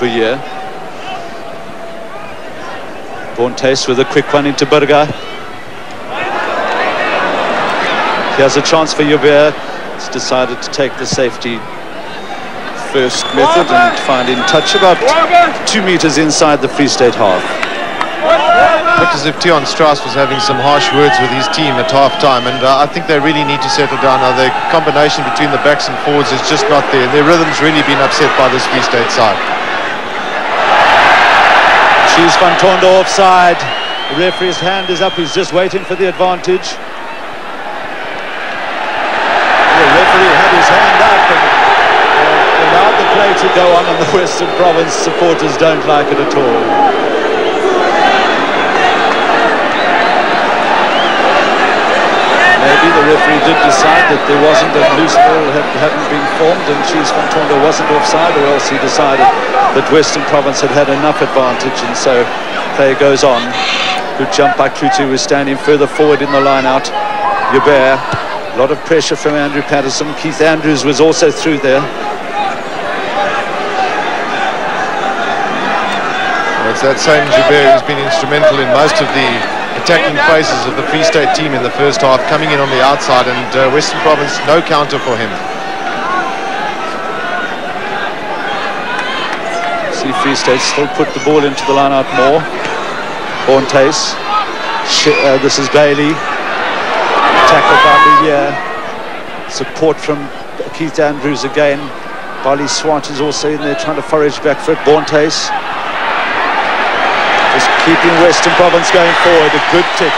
Bouyer. Bontes with a quick one into Burger. Here's a chance for Joubert. He's decided to take the safety first method and find in touch about 2 meters inside the Free State half. Looked as if Tion Strauss was having some harsh words with his team at half-time, and I think they really need to settle down now. The combination between the backs and forwards is just not there. Their rhythm's really been upset by this Free State side. Cheese van Tondo offside. The referee's hand is up. He's just waiting for the advantage. The referee had his hand up and allowed the play to go on, and the Western Province supporters don't like it at all. Maybe the referee did decide that there wasn't a loose ball, hadn't been formed, and Cheese van Tondo wasn't offside, or else he decided that Western Province had had enough advantage, and so play goes on. Good jump by Klutu, who was standing further forward in the line out. Joubert. A lot of pressure from Andrew Patterson. Keith Andrews was also through there. Well, it's that same Joubert who's been instrumental in most of the attacking phases of the Free State team in the first half, coming in on the outside, and Western Province, no counter for him. See Free State still put the ball into the line out more. Bontes. This is Bailey. Tackled by Bouyer. Support from Keith Andrews again. Bali Swart is also in there trying to forage back foot. Bontes. Just keeping Western Province going forward. A good kick.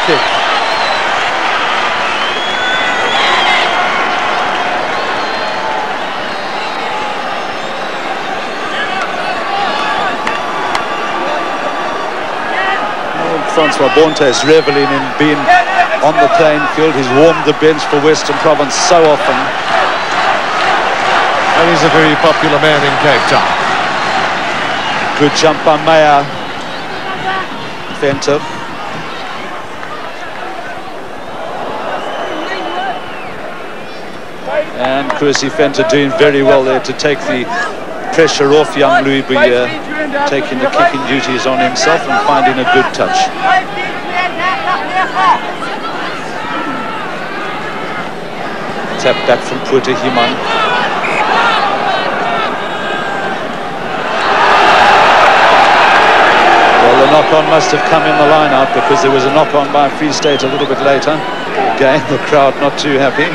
Francois Bontes reveling in being on the playing field. He's warmed the bench for Western Province so often. And he's a very popular man in Cape Town. Good jump by Meyer. Venter. And Percy Venter doing very well there to take the pressure off young Louis Bouyer, taking the kicking duties on himself and finding a good touch. Tap back from Puerto Himan. Well, the knock-on must have come in the line-out, because there was a knock-on by Free State a little bit later. Again, the crowd not too happy.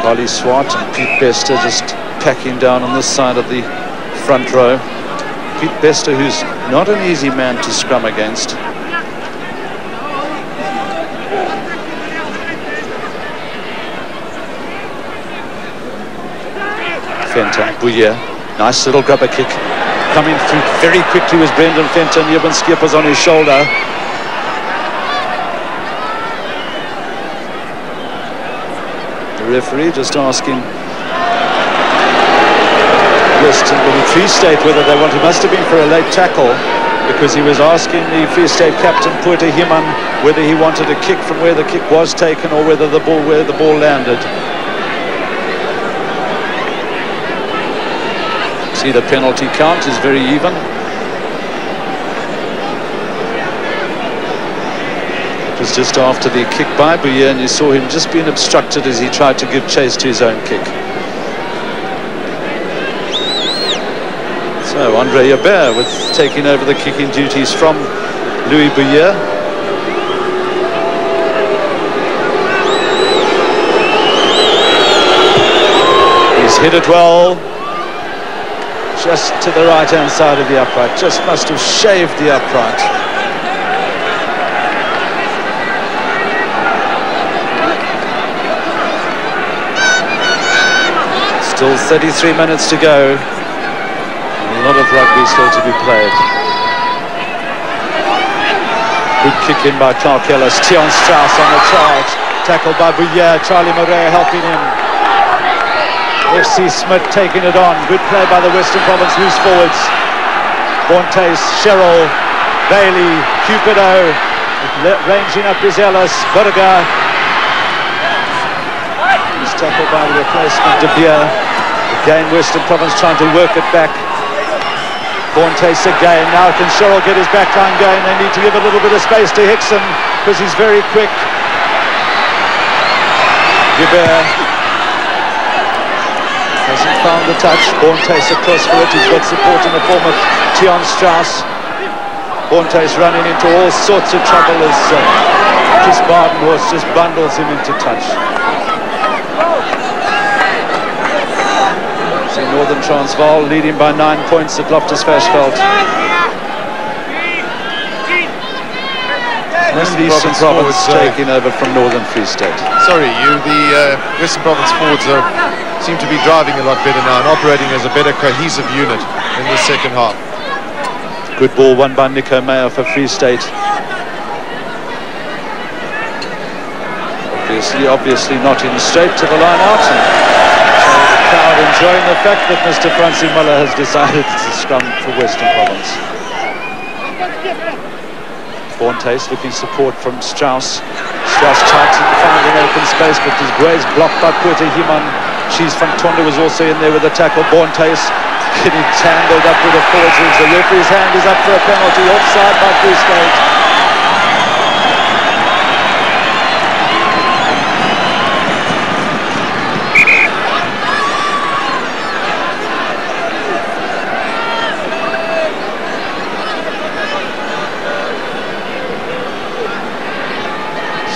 Bali Swart and Pete Bester just packing down on this side of the front row. Pete Bester, who's not an easy man to scrum against. Venter, Bouyer, nice little grubber kick. Coming through very quickly was Brendan Venter, and Jurgen Schippers on his shoulder. The referee just asking the Free State whether they want. It must have been for a late tackle, because he was asking the Free State captain Puete Himan whether he wanted a kick from where the kick was taken or where the ball landed. See, the penalty count is very even. It was just after the kick by Bouyer, and you saw him just being obstructed as he tried to give chase to his own kick. So Andre Yabert with taking over the kicking duties from Louis Bouyer. He's hit it well, just to the right hand side of the upright, just must have shaved the upright. Still 33 minutes to go. A lot of rugby still to be played. Good kick in by Clark Ellis. Tian Strauss on the charge. Tackled by Bouyer. Charlie Murray helping him. FC Smith taking it on. Good play by the Western Province loose forwards. Bontes, Sherrill, Bailey, Cupido. Ranging up is Ellis. Burger. He's tackled by the replacement De Beer. Again, Western Province trying to work it back. Bontes again. Now can Sherrill get his backline going? They need to give a little bit of space to Hickson because he's very quick. Gibber hasn't found the touch. Bontes across for it. He's got support in the form of Tian Strauss. Bontes running into all sorts of trouble as Chris Badenhorst just bundles him into touch. Northern Transvaal leading by 9 points at Loftus Versfeld. Eastern Province taking over from Northern Free State. Sorry, the Western Province forwards seem to be driving a lot better now and operating as a better cohesive unit in the second half. Good ball won by Nico Meyer for Free State. Obviously not in straight to the line out. Crowd enjoying the fact that Mr. Francie Muller has decided to scrum for Western Province. Bontes looking support from Strauss. Strauss tries to find an open space, but his way is blocked by Puete Himan. Cheese van Tonda was also in there with a tackle. Bontes getting tangled up with the forwards. The referee's hand is up for a penalty. Offside by Free State.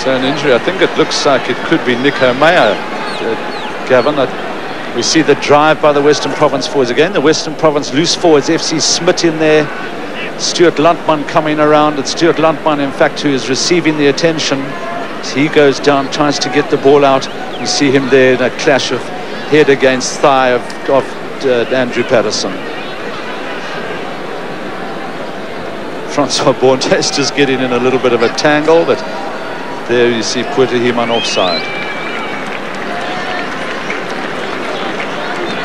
So an injury, I think it looks like it could be Nico Meyer, Gavin. We see the drive by the Western Province forwards again. The Western Province loose forwards, FC Smith in there. Stuart Luntman coming around. It's Stuart Luntman, in fact, who is receiving the attention. So he goes down, tries to get the ball out. You see him there in a clash of head against thigh of Andrew Patterson. Francois Bontes just getting in a little bit of a tangle, but there you see Puete Himan offside.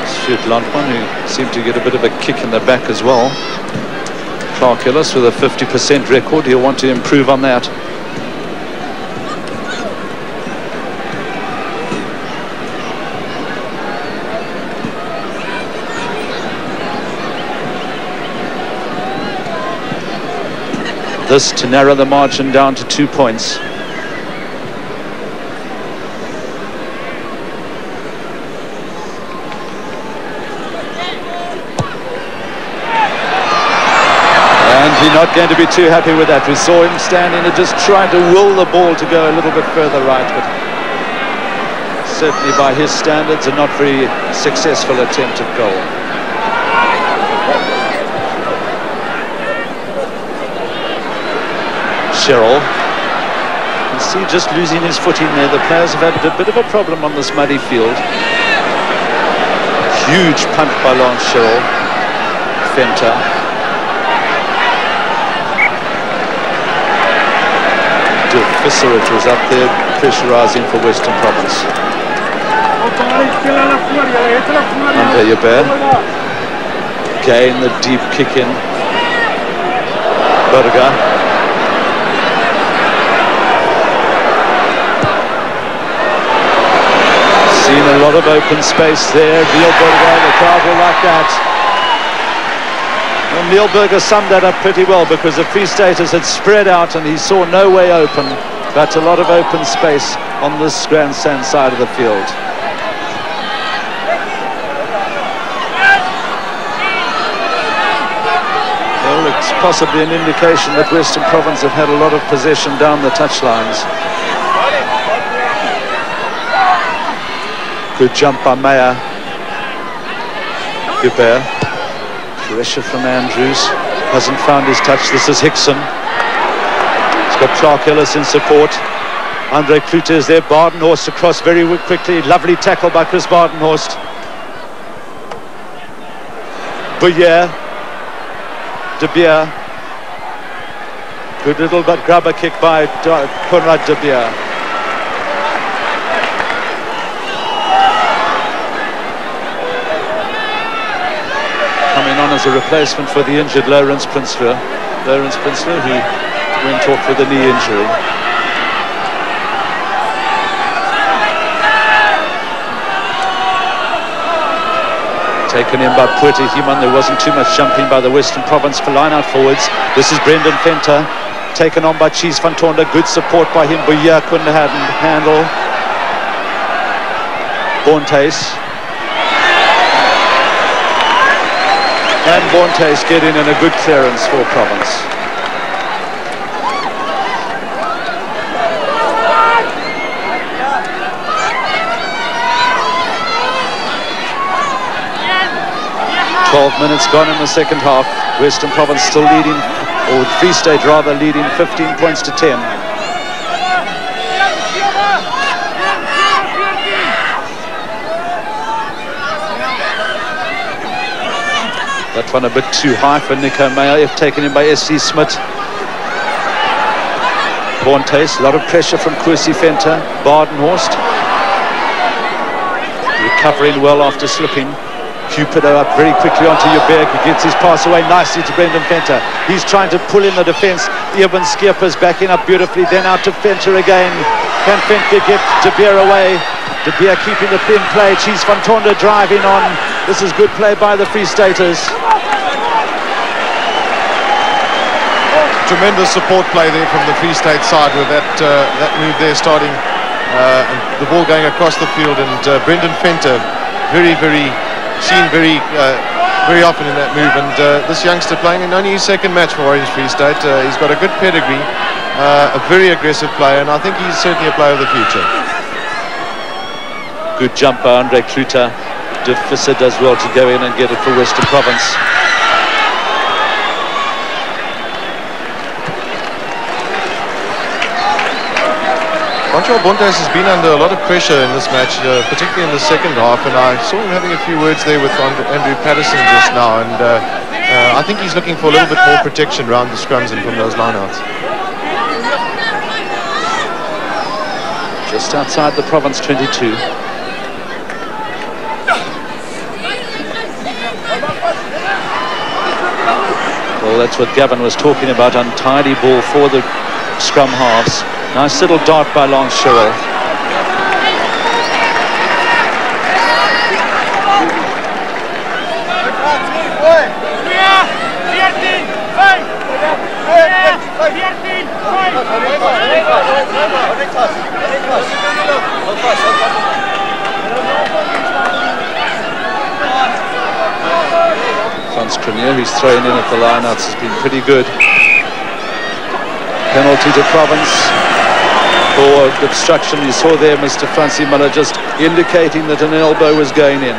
Stuart Luntman, who seemed to get a bit of a kick in the back as well. Clark Ellis with a 50% record. He'll want to improve on that. This to narrow the margin down to 2 points. He's not going to be too happy with that. We saw him standing and just trying to will the ball to go a little bit further right, but certainly by his standards a not very successful attempt at goal. Sherrill, you see just losing his footing there. The players have had a bit of a problem on this muddy field. Huge punt by Lance Sherrill. Fenter. Visserich was up there pressurising for Western Province. Andre Yabert. Again, the deep kick in. Burger. Seen a lot of open space there. Neil Burger, the crowd will like that. Well, Neil Burger summed that up pretty well, because the Free Staters had spread out and he saw no way open, but a lot of open space on this grandstand side of the field. Well, it's possibly an indication that Western Province have had a lot of possession down the touchlines. Good jump by Meyer. Gubert. Pressure from Andrews. Hasn't found his touch. This is Hickson. He's got Clark Ellis in support. Andre Klute is there. Badenhorst across very quickly. Lovely tackle by Chris Badenhorst. Bouyer. De Beer. Good little but grabber kick by Conrad De Beer. Coming on as a replacement for the injured Lawrence Prinsloo. Lawrence Prinsloo, who went off with a knee injury. Taken in by Puerto Himan. There wasn't too much jumping by the Western Province for line-out forwards. This is Brendan Venter. Taken on by Cheese van Tonder. Good support by him. Bouyer couldn't handle. Bontes. And Bontes getting in a good clearance for Province. Minutes gone in the second half. Western Province still leading, or Free State rather, leading 15 points to 10. That one a bit too high for Nico Meyer, if taken in by S.C. Smith. Bontes, a lot of pressure from Kwesi Venter. Badenhorst recovering well after slipping. Cupido up very quickly onto Joberg, who gets his pass away nicely to Brendan Venter. He's trying to pull in the defence. Eben Skeepers backing up beautifully, then out to Venter again. Can Venter get De Beer away? De Beer keeping the thin play. Cheese van Tonder driving on. This is good play by the Free Staters. Tremendous support play there from the Free State side with that move there starting and the ball going across the field, and Brendan Venter seen very often in that move, and this youngster playing in only his second match for Orange Free State. He's got a good pedigree, a very aggressive player, and I think he's certainly a player of the future. Good jump by Andre Klute. De Visser does well to go in and get it for Western Province. Montreal Bontes has been under a lot of pressure in this match, particularly in the second half, and I saw him having a few words there with Andrew Patterson just now, and I think he's looking for a little bit more protection around the scrums and from those lineouts. Just outside the Province 22. Well, that's what Gavin was talking about, untidy ball for the scrum halves. Nice little dart by Lance Sherrill. Franz Cremier, who's thrown in at the lineouts, has been pretty good. Penalty to Province for obstruction. You saw there Mr. Francie Miller just indicating that an elbow was going in.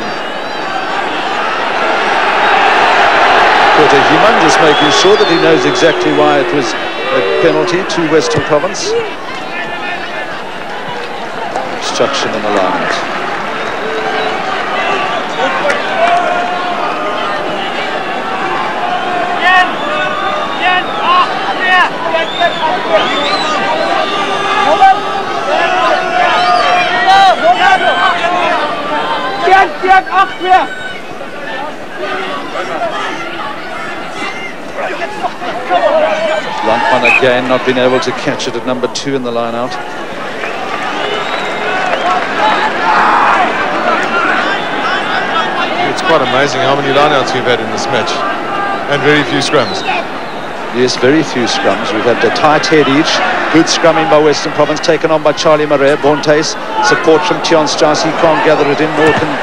Porter Human just making sure that he knows exactly why it was a penalty to Western Province. Obstruction in the line. Again, not been able to catch it at number 2 in the line-out. It's quite amazing how many line-outs we've had in this match. And very few scrums. Yes, very few scrums. We've had a tight head each. Good scrumming by Western Province, taken on by Charlie Murray. Bontes, support from Tian Strauss. He can't gather it in.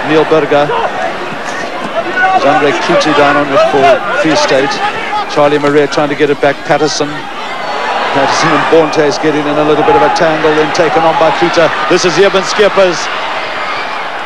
Neil Berger. There's Andre Kluter down on it for Free State. Charlie Murray trying to get it back. Patterson and Bontes getting in a little bit of a tangle, then taken on by Kluter. This is Eben Schippers.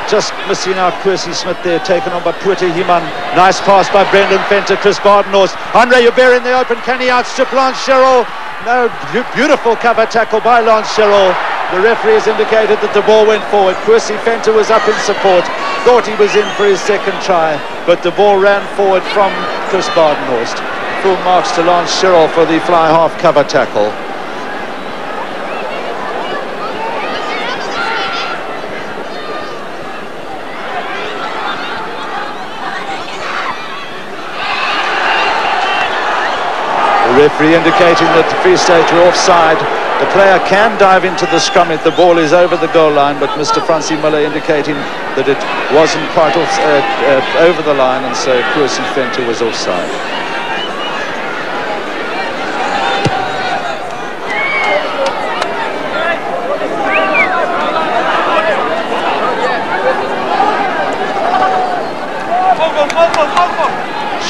Just missing out Percy Smith there, taken on by Puerto Himan. Nice pass by Brendan Venter, Chris Badenhorst. Andre Joubert in the open, can he outstrip Lance Sherrill? No, beautiful cover tackle by Lance Sherrill. The referee has indicated that the ball went forward. Percy Venter was up in support, thought he was in for his second try, but the ball ran forward from Chris Badenhorst. Full marks to Lance Sherrill for the fly half cover tackle. The referee indicating that the Free State were offside. The player can dive into the scrum if the ball is over the goal line, but Mr. Francie Miller indicating that it wasn't quite off, over the line, and so Percy Venter was offside.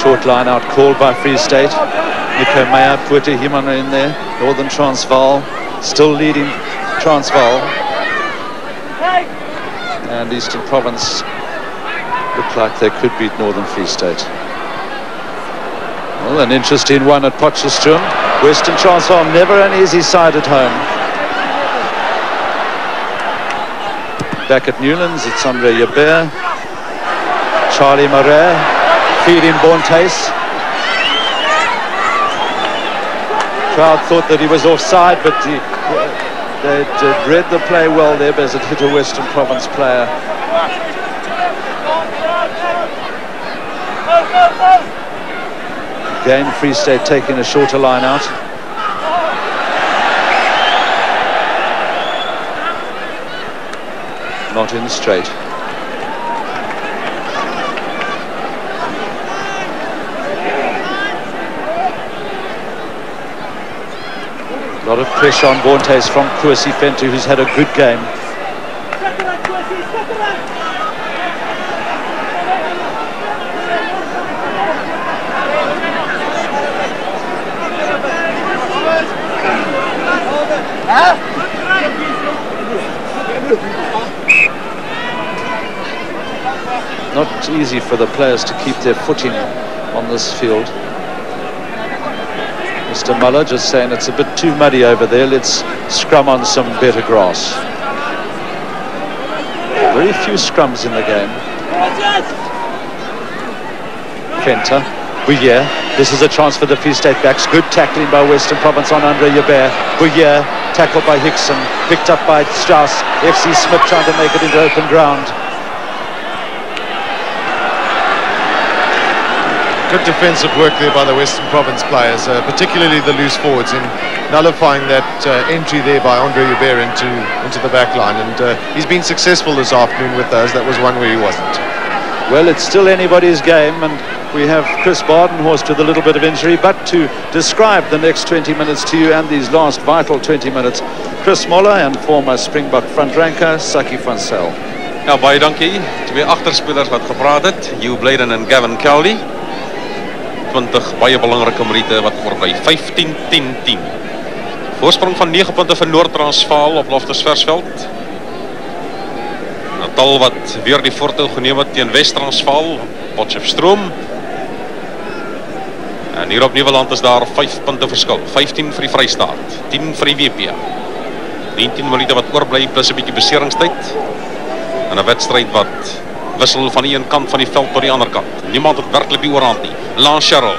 Short line out called by Free State. Nico Meyer, Puerto Himan in there. Northern Transvaal still leading Transvaal. And Eastern Province look like they could beat Northern Free State. Well, an interesting one at Potchefstroom. Western Transvaal never an easy side at home. Back at Newlands, it's Andre Joubert. Charlie Murray feeding Bontes. Crowd thought that he was offside, but they read the play well there, as it hit a Western Province player. Again, Free State taking a shorter line out. Not in straight. A lot of pressure on Bontes from Percy Venter, who's had a good game. Not easy for the players to keep their footing on this field. Mr. Muller just saying it's a bit too muddy over there, let's scrum on some better grass. Very few scrums in the game. Venter, Bouyer, this is a chance for the Free State backs. Good tackling by Western Province on Andre Joubert. Bouyer, tackled by Hickson, picked up by Strauss. FC Smith trying to make it into open ground. Good defensive work there by the Western Province players, particularly the loose forwards, in nullifying that entry there by Andre Joubert into the back line. And he's been successful this afternoon with those. That was one where he wasn't. Well, it's still anybody's game, and we have Chris Badenhorst with a little bit of injury. But to describe the next 20 minutes to you and these last vital 20 minutes, Chris Moller and former Springbok front ranker Saki van Zyl. Ja, baie dankie. Twee agterspelers wat gepraat het, Hugh Bladen en Gavin Kelly. 20 baie belangrike minute wat voorbly. 15-10-10. Voorsprong van 9 punte vir Noord-Transvaal op Loftus-Versveld. Natal wat weer die voortou geneem het teen West-Transvaal, Potchefstroom. En hier op Nieuweland is daar 5 punte verskil. 15 vir die Vrystaat, 10 vir die WP. 19 minute wat oorbly plus 'n bietjie beseringstyd. En 'n wedstryd wat wissel van die een kant van die veld tot die ander kant. Niemand het werklik die oorhand nie. Lance Sherrill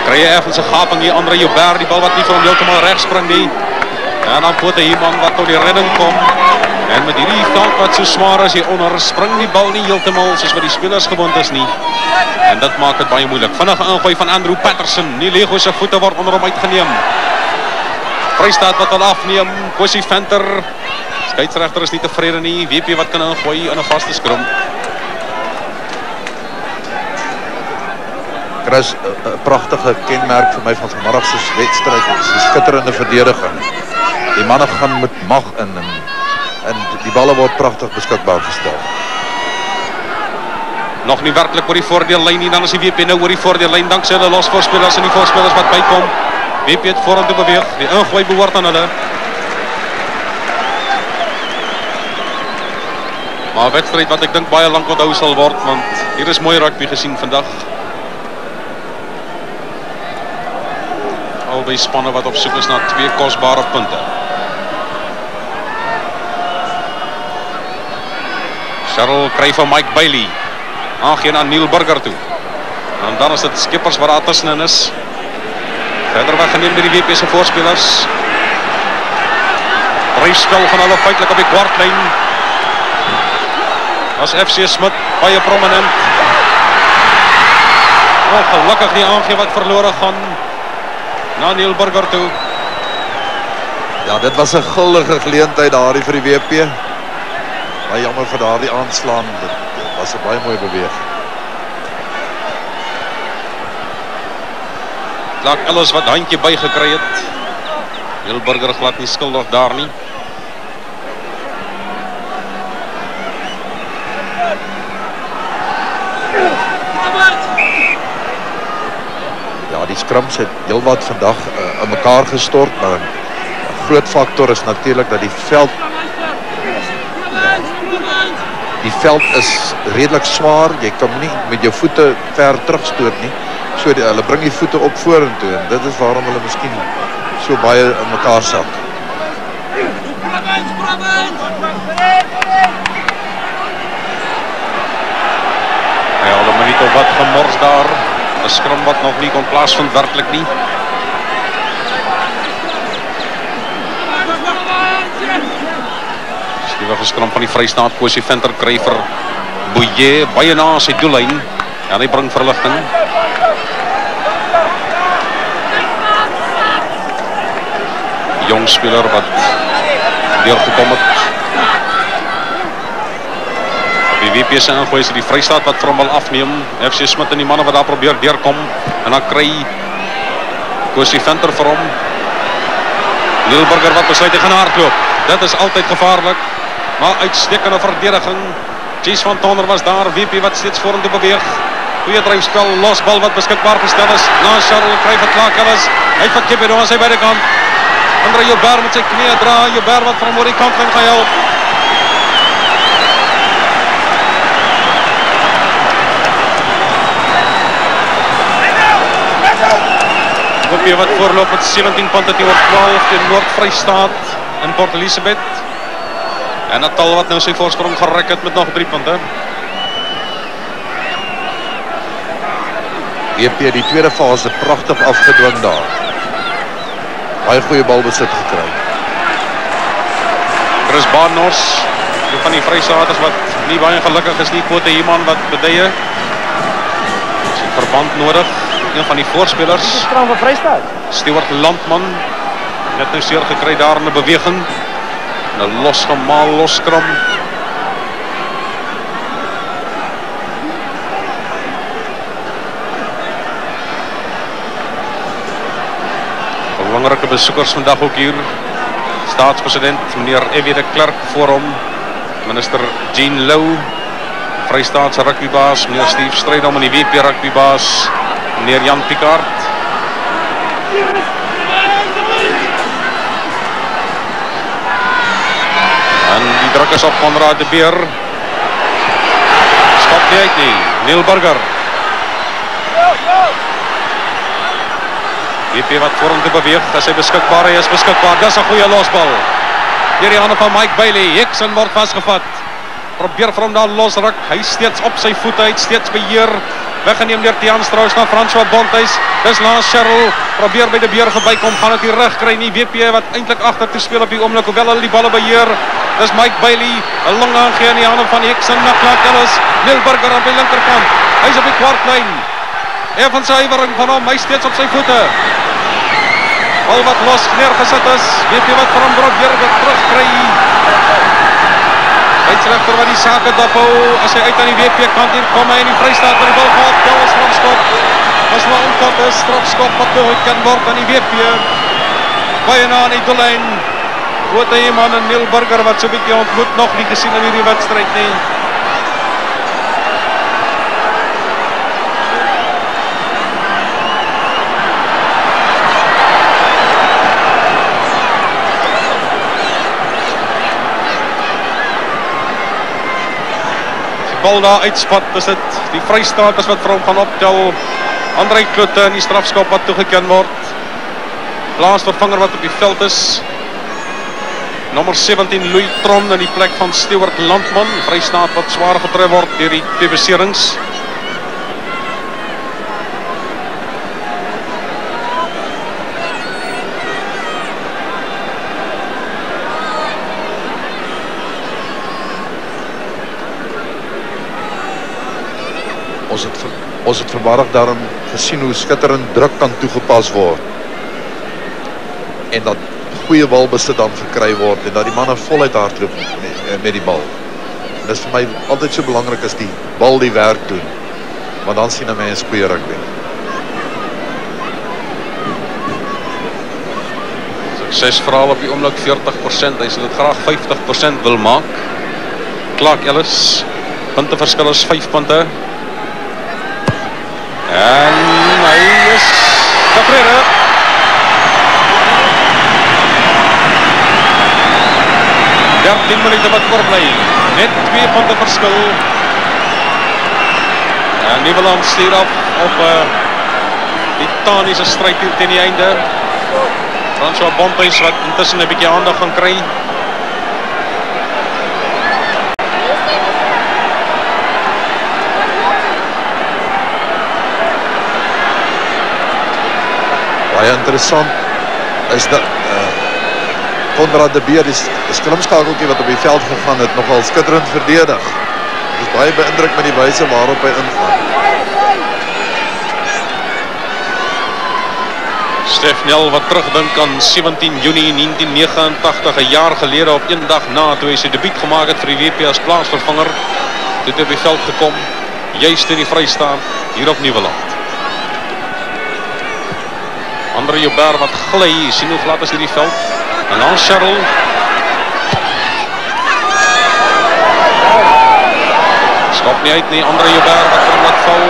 kry hy effens 'n gaping hier. Andre Joubert, die bal wat nie vir hom heeltemal reg spring nie. En dan Puerto Himan wat tot die redding kom. En met hierdie veld wat so swaar is hier onder, spring die bal nie heeltemal soos wat die spelers gewond is nie. En dit maak dit baie moeilik. Vinnige aangooi van Andrew Patterson. Nie Lego se voete word onder hom uitgeneem. Vrystaat wat al afneem, Kwesi Venter. Skeieregter is nie tevrede nie. WP wat kan ingooi in 'n vaste skrum. Chris, 'n pragtige kenmerk vir my van vanmiddag se wedstryd is die skitterende verdediging. Die manne gaan met mag in en die balle word pragtig beskikbaar gestel. Nog nie werklik oor die voordeellyn nie, dan is die WP nou oor die voordeellyn danksy hulle losvoorspelers en die voorspelers wat bykom. WP het vorentoe beweeg. Die ingooi behoort aan hulle. Maar 'n wedstryd wat ek dink baie lank onthou sal word, want hier is mooi rugby gesien vandag. Albei spanne wat op soek is na 2 kosbare punte. Cheryl kry van Mike Bailey. Aangeen aan Neil Burger toe. En dan is dit Skippers wat daar tussenin is. Verder weggeneem deur die WP se voorspelers. Dryfspel van hulle feitelik op die kwartlyn. As FC Smit baie prominent. Ongelukkig die aangee wat verlore gaan na Neil Burger toe. Ja, dit was 'n guldige geleentheid daardie vir die WP. Baie jammer vir daardie aanslaan. Dit was 'n baie mooi beweging. Clark Ellis wat handjie bygekry het. Neil Burger glad nie skuldig daar nie. Ja, die skrums het heelwat vandag in mekaar gestort, maar 'n groot faktor is natuurlik dat die veld is redelik swaar. Jy kan nie met jou voete ver terugstoot nie. So hulle bring die voete op vorentoe en dit is waarom hulle miskien so baie in mekaar sak. Ja, hulle minuut of wat gemors daar. 'n Skrum wat nog nie kon plaasvind werklik nie. Stewige skrum van die Vrystaat. Kwesi Venter kry vir Boeye baie na sy doellyn. Ja, hy bring verligting. Jong speler wat deurgekom het. Die WP se ingooi is die Vrystaat wat vir hom wil afneem. FC Smit en die manne wat daar probeer deurkom. En dan kry Kwesi Venter vir hom. Neil Burger wat besluit hy gaan hardloop. Dit is altyd gevaarlik. Maar uitstekende verdediging. Jace van Tonner was daar. WP wat steeds vorentoe beweeg. Goeie dryfspel. Losbal wat beskikbaar gestel is. Na Charles kry vir Clark Ellis. Hy vat Kipper aan sy beide kant. Andre Joubert met sy knie dra. Joubert wat van oor die kant gaan help. WP wat voorloop met 17 punte teenoor 12 teen Noord-Vrystaat in Port Elizabeth. En Natal wat nou sy voorsprong gerek het met nog 3 punte. WP die tweede fase pragtig afgedwing daar. Baie goeie balbesit gekry. Chris Banos, een van die Vrystaaters wat nie baie gelukkig is nie. Kote Iman wat beduie. Is die verband nodig. Een van die voorspelers. Stewart Landman. Net nou seer gekry daar in 'n beweging. 'n losgemaal loskram. Belangrike besoekers vandag ook hier. Staatspresident meneer F.W. de Klerk voor hom. Minister Jean Lou. Vrystaatse rugbybaas meneer Steve Strydom en die WP rugbybaas meneer Jan Picard. En die druk is op Conrad de Beer. Stop nie uit nie. Neil Burger. WP wat vorentoe beweeg. As hy beskikbaar is beskikbaar. Dis 'n goeie losbal. Deur die hande van Mike Bailey. Hickson word vasgevat. Probeer vir hom daar losruk. Hy steeds op sy voete uit, steeds beheer. Weggeneem deur Tian Strauss na François Bonthuys. Dis Lance Cheryl. Probeer by die Beer verbykom. Gaan dit hier reg kry nie. WP wat eintlik agter te speel op die oomblik hoewel hulle die balle beheer. Dis Mike Bailey. 'n Long aangee in die hande van Hickson na Clark Ellis. Neil Burger op die linkerkant. Hy's op die kwartlyn. Van zuivering van hom. Hy steeds op sy voete. Bal wat los neergesit is. WP wat vir hom probeer terugkry. Scheidsregter wat die sake dophou as hy uit aan die WP kant hier kom hy in die Vrystaat met die bal gehad. Tel strafskop. As maar omkant is strafskop wat kan word aan die WP. Baie na aan die doellyn. Grote Iman en Neil Burger wat so 'n bietjie ontmoet nog nie gesien in hierdie wedstryd nie. Bal daar uitspat, is dit die Vrystaat is wat vir hom gaan optel. André Kloete in die strafskop wat toegeken word. Plaasvervanger wat op die veld is. Nommer 17 Louis Tron in die plek van Stewart Landman. Vrystaat wat swaar getref word deur die twee beserings. Ons het vanmiddag daarom gesien hoe skitterend druk kan toegepas word. En dat goeie balbesit dan verkry word en dat die manne voluit hardloop met die bal. En dit is vir my altyd so belangrik as die bal die werk doen. Want dan sien 'n mens goeie rugby. Suksesverhaal op die oomblik 40%. Hy sal dit graag 50% wil maak. Clark Ellis, punteverskil is 5 punte. En hy is tevrede. Ja, 10 minute wat voorbly. Net 2 punte verskil. En Nieuweland stuur op die taniese stryd hier teen die einde. François Bontuis wat intussen 'n bietjie aandag gaan kry. Baie interessant is dat Konrad de Beer, die skrimskakeltjie wat op die veld gegaan het, nogal skitterend verdedig. Ek is baie beïndruk met die wyse waarop hy ingaan. Stef Nel wat terugdink aan 17 Junie 1989, 'n jaar gelede op een dag na toe hy sy debuut gemaak het vir die WP as plaasvervanger. Toe het hy op die veld gekom, juist in die Vrystaat hier op Nieuweland. André Joubert wat gly, sien hoe glad is hierdie veld. En dan Cheryl. Skop nie uit nie, André Joubert wat hom laat val.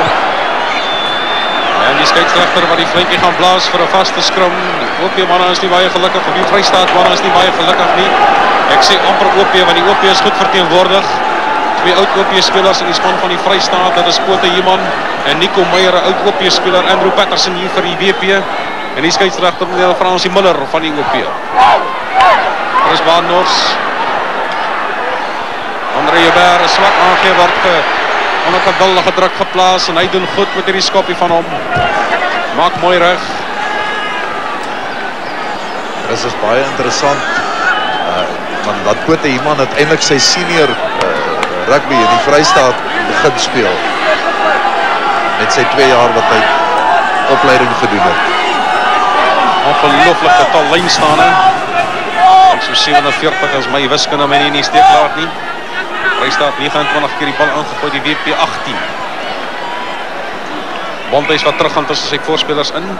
En die skeieregter wat die fluitjie gaan blaas vir 'n vaste skrum. Die OP manne is nie baie gelukkig, of die Vrystaat manne is nie baie gelukkig nie. Ek sê amper OP want die OP is goed verteenwoordig. Twee oud OP-spelers in die span van die Vrystaat, dit is Pote Iman en Nico Meyer, 'n oud OP-speler, Andrew Patterson hier vir die WP. En die skeieregter meneer Fransie Miller van die OP. Chris Van Nors. André Joubert is swak aangegee word onder gewillige druk geplaas en hy doen goed met hierdie skoppie van hom. Maak mooi reg. Dit is baie interessant. Want dat Pote Iman het eintlik sy senior rugby in die Vrystaat begin speel. Met sy 2 jaar wat hy opleiding gedoen het. Ongelooflik getal lynstane. Ek so 47 as my wiskunde my nie in die steek laat nie. Vrystaat 29 keer die bal aangegooi, die WP 18. Bontuis wat terug gaan tussen sy voorspelers in.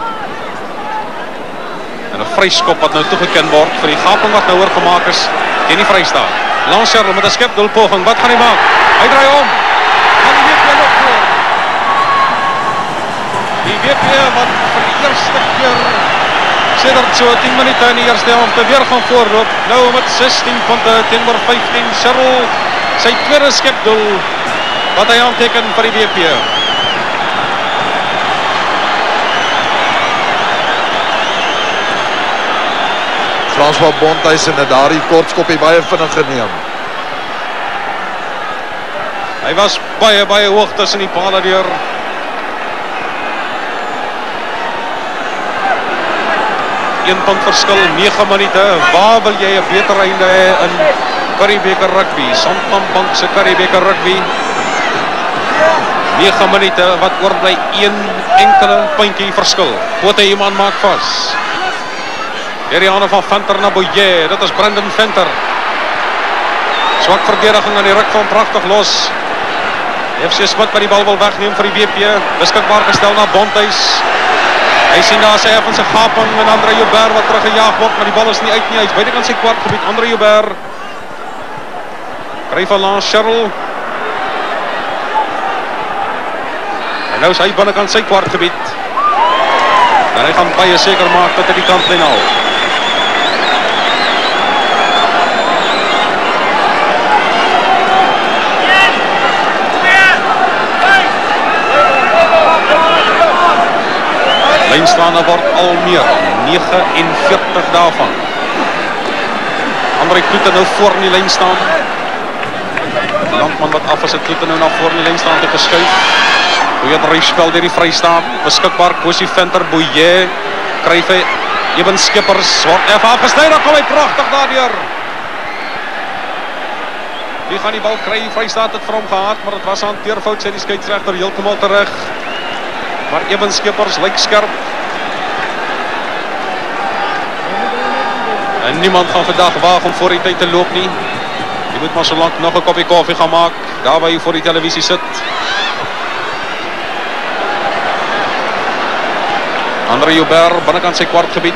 En 'n vryskop wat nou toegeken word vir die gaping wat nou oorgemaak is teen die Vrystaat. Lancerl met 'n skepdoelpoging, wat gaan hy maak? Hy draai om. Gaan die WP nog voor. Die WP wat vir die eerste keer sedert so 10 minute in die eerste helfte weer gaan voorloop. Nou met 16 punte teenoor 15. Cheryl, sy tweede skepdoel wat hy aanteken vir die WP. François Bontuis en daardie kortskoppie baie vinnig geneem. Hy was baie hoog tussen die pale deur. Een punt verskil, 9 minute. Waar wil jy 'n beter einde hê in Curriebeeker rugby? Sandbank se Curriebeeker rugby. 9 minute wat oorbly, een enkele puntjie verskil. Pote Iman maak vas. Deur die hande van Venter na Boyer. Dit is Brendan Venter. Swak verdediging aan die ruk van pragtig los. FC Smit by die bal wil wegneem vir die WP. Beskikbaar gestel na Bonthuis. Hy sien daar sy effens 'n gaping en Andre Joubert wat teruggejaag word, maar die bal is nie uit nie. Hy's buitekant sy kwartgebied. Andre Joubert. Kry van Lance Sherrill. En nou is hy binnekant sy kwartgebied. En hy gaan baie seker maak dat hy die kantlyn hou. Lynstaande word al meer, 49 daarvan. André Kloete nou voor in die lyn staan. Die landman wat af is, het Kloete nou na voor in die lyn staan te geskuif. Goeie dryfspel deur die Vrystaat. Beskikbaar Kosie Venter, Boyer. Kryf hy Eben Skippers. Word even afgesny, dan kom hy pragtig daardeur. Wie gaan die bal kry? Vrystaat het vir hom gehad, maar dit was 'n hanteerfout, sê die skeieregter heeltemal terug. Maar Eben Skippers lyk skerp. En niemand gaan vandag waag om voor die tyd te loop nie. Jy moet maar so lank nog 'n koppie koffie gaan maak, daar waar jy voor die televisie sit. Andre Joubert binnekant sy kwartgebied.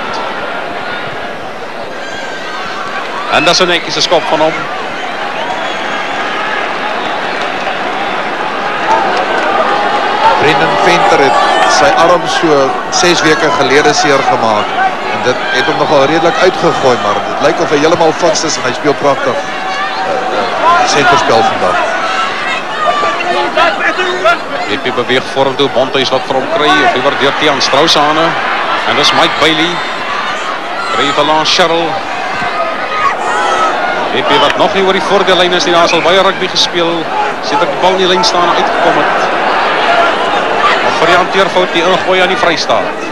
En dat is 'n netjiese skop van hom. Brendan Venter het sy arm so 6 weke gelede seer gemaak. En dit het hom nogal redelik uitgegooi, maar dit lyk of hy heeltemal vast is en hy speel pragtig senterspel vandag. WP beweeg vorentoe, Bonthuis wat vir hom kry, of hy word deur Tiaan Strauss aan. En dis Mike Bailey. Kry vir Lance Sherrill. WP wat nog nie oor die voordelyn is nie, daar sal baie rugby gespeel. Sedert die bal in die lyn staan uitgekom het. Of vir die hanteerfout die ingooi aan die Vrystaat.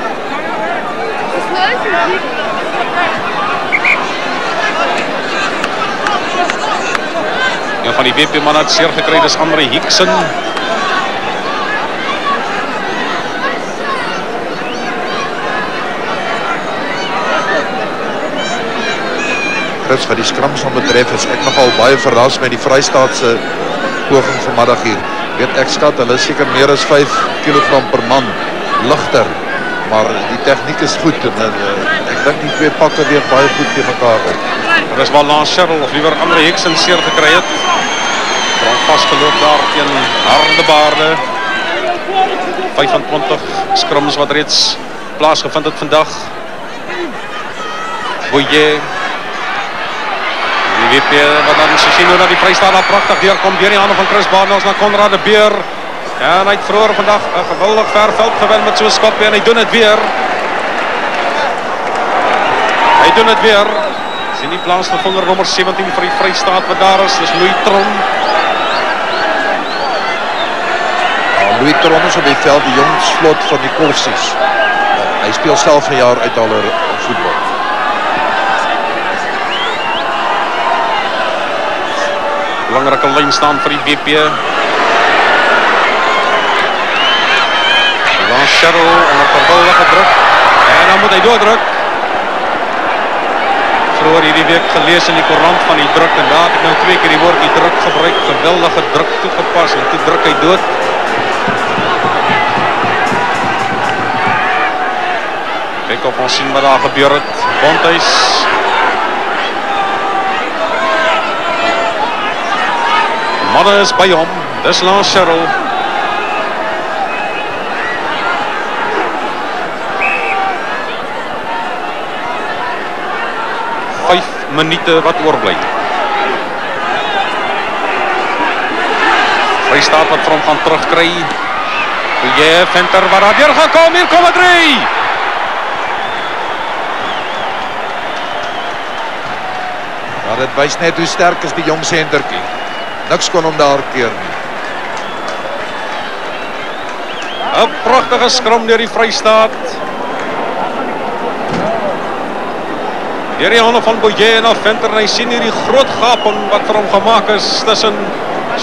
Een van die WP man het seer gekry, dis Andre Hickson. Chris, wat die skrams van betref is ek nogal baie verras met die Vrystaatse poging vanmiddag hier. Weet ek skat, hulle is seker meer as 5 kg per man ligter, maar die tegniek is goed en ek dink die twee pakke weer baie goed teen mekaar op. Dit is waar Lance Sherrill of liewer Andre Hickson seer gekry het. Van vastgeloop daar teen Hardebaarde. 25 skrums wat reeds plaasgevind het vandag. Boyer. Die WP wat dan sien hoe dat die Vrystaat daar pragtig deurkom deur die hande van Chris Barnels na Konrad de Beer. Ja, en hy het vroeër vandag 'n geweldig ver veld gewen met so 'n skop en hy doen dit weer. Hy doen dit weer. Sien die plaas van vinger nommer 17 vir die Vrystaat wat daar is. Dis Louis Tron. Ja, Louis Tron is op die veld die jong slot van die Korsies. Hy speel self 'n jaar uit al voetbal. Belangrike lyn staan vir die WP. Lance Sherrill onder geweldige druk. En dan moet hy doordruk. Vroeger hierdie week gelees in die koerant van die druk en daar het ek nou 2 keer die woord die druk gebruik. Geweldige druk toegepas en toe druk hy dood. Kyk of ons sien wat daar gebeur het. Bonthuis. Manne is by hom. Dis Lance Sherrill. Minute wat oorbly. Vrystaat wat vir hom gaan terugkry. Boyer, Venter wat daar deur gaan kom. Hier kom 'n 3. Ja, dit wys net hoe sterk is die jong sentertjie. Niks kon hom daar keer nie. 'n Pragtige skrum deur die Vrystaat. Deur die hande van Boyer en Venter en hy sien hierdie groot gaping wat vir hom gemaak is tussen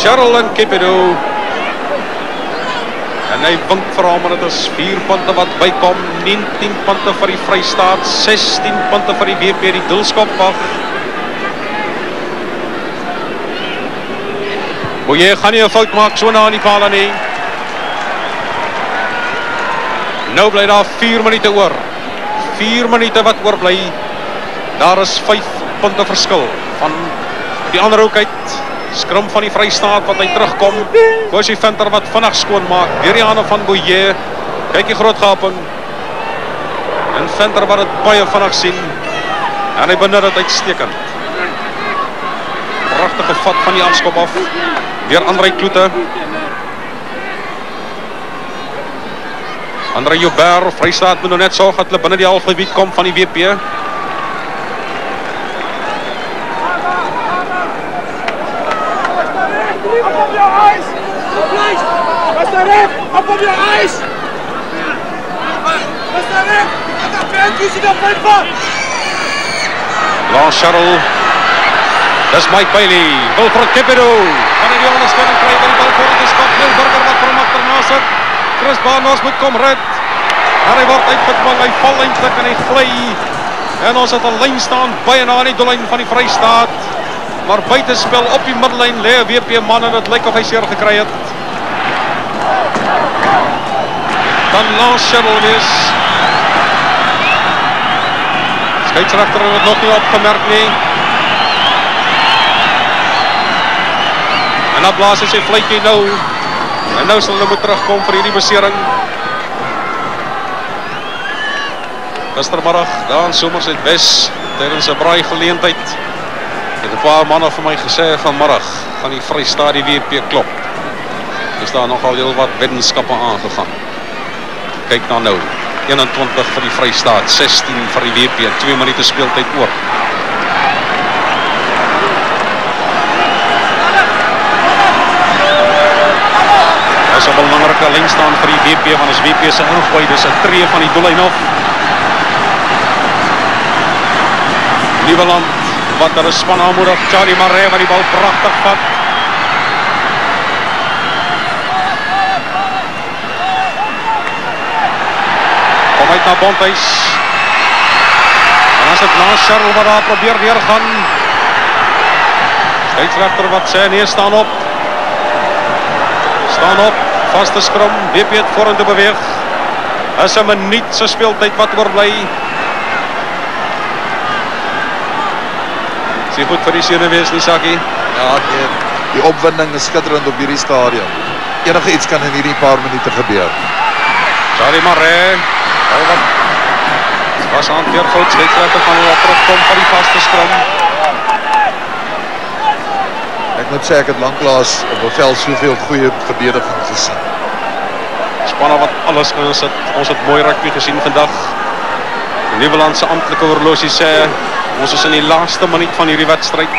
Sherrill en Kepedo. En hy wink vir hom en dit is 4 punte wat bykom, 19 punte vir die Vrystaat, 16 punte vir die WP, die doelskop wag. Boeye gaan nie 'n fout maak so na in die paal nie. Nou bly daar 4 minute oor. 4 minute wat oorbly. Daar is 5 punte verskil van die ander hoek uit. Skrum van die Vrystaat wat hy terugkom. Kosie Venter wat vinnig skoon maak. Deur die hande van Boeye. Kyk die groot gapen. En Venter wat dit baie vinnig sien. En hy benut dit uitstekend. Pragtige vat van die afskop af. Deur André Kloete. André Joubert, Vrystaat moet nou net sorg dat hulle binne die halfgebied kom van die WP. Lance Sharrell. Dis Mike Bailey. Wilfred Kepedo. Kan hy die ondersteuning kry by die bal voor te skop. Neil Burger wat vir hom agterna sit. Chris Banos moet kom red. En hy word uitgedwing. Hy val eintlik en hy gly. En ons het 'n lyn staan baie na die doellyn van die Vrystaat. Maar buitespel op die middellyn lê 'n WP man en dit lyk of hy seer gekry het. Dan Lance Sharrell wees. Skeieregter het dit nog nie opgemerk nie. En dan blaas hy sy fluitjie nou. En nou sal hulle moet terugkom vir hierdie besering. Gistermiddag daar in Somerset Wes tydens 'n braai geleentheid het 'n paar manne vir my gesê vanmiddag gaan die Vrystaat die WP klop. Is daar nogal heel wat weddenskappe aangegaan. Kyk nou nou. 21 vir die Vrystaat, 16 vir die WP, 2 minute speeltyd oor. Dit is 'n belangrike lyn staan vir die WP, want as WP se ingooi, dis 'n tree van die doellyn af. Nieuweland, wat hulle span aanmoedig, Charlie Maree wat die bal pragtig vat. Uit na Bonthuis. En as het Lance Sharrell wat daar probeer neergaan. Skeieregter wat sê nee, staan op. Staan op, vaste skrum, WP het vorentoe beweeg. Is 'n minuut se speeltyd wat oorbly. Sien goed vir die senuwees nie, Sakkie? Ja, die opwinding is skitterend op hierdie stadion. Enige iets kan in hierdie paar minute gebeur. Charlie Maree. Was hanteer goed, skeieregter van hulle terugkom van die vaste skrum. Ek moet sê ek het lanklaas op 'n veld soveel goeie verdediging gesien. Spanne wat alles insit. Ons het mooi rugby gesien vandag. Nieuweland se amptelike horlosie sê ons is in die laaste minuut van hierdie wedstryd.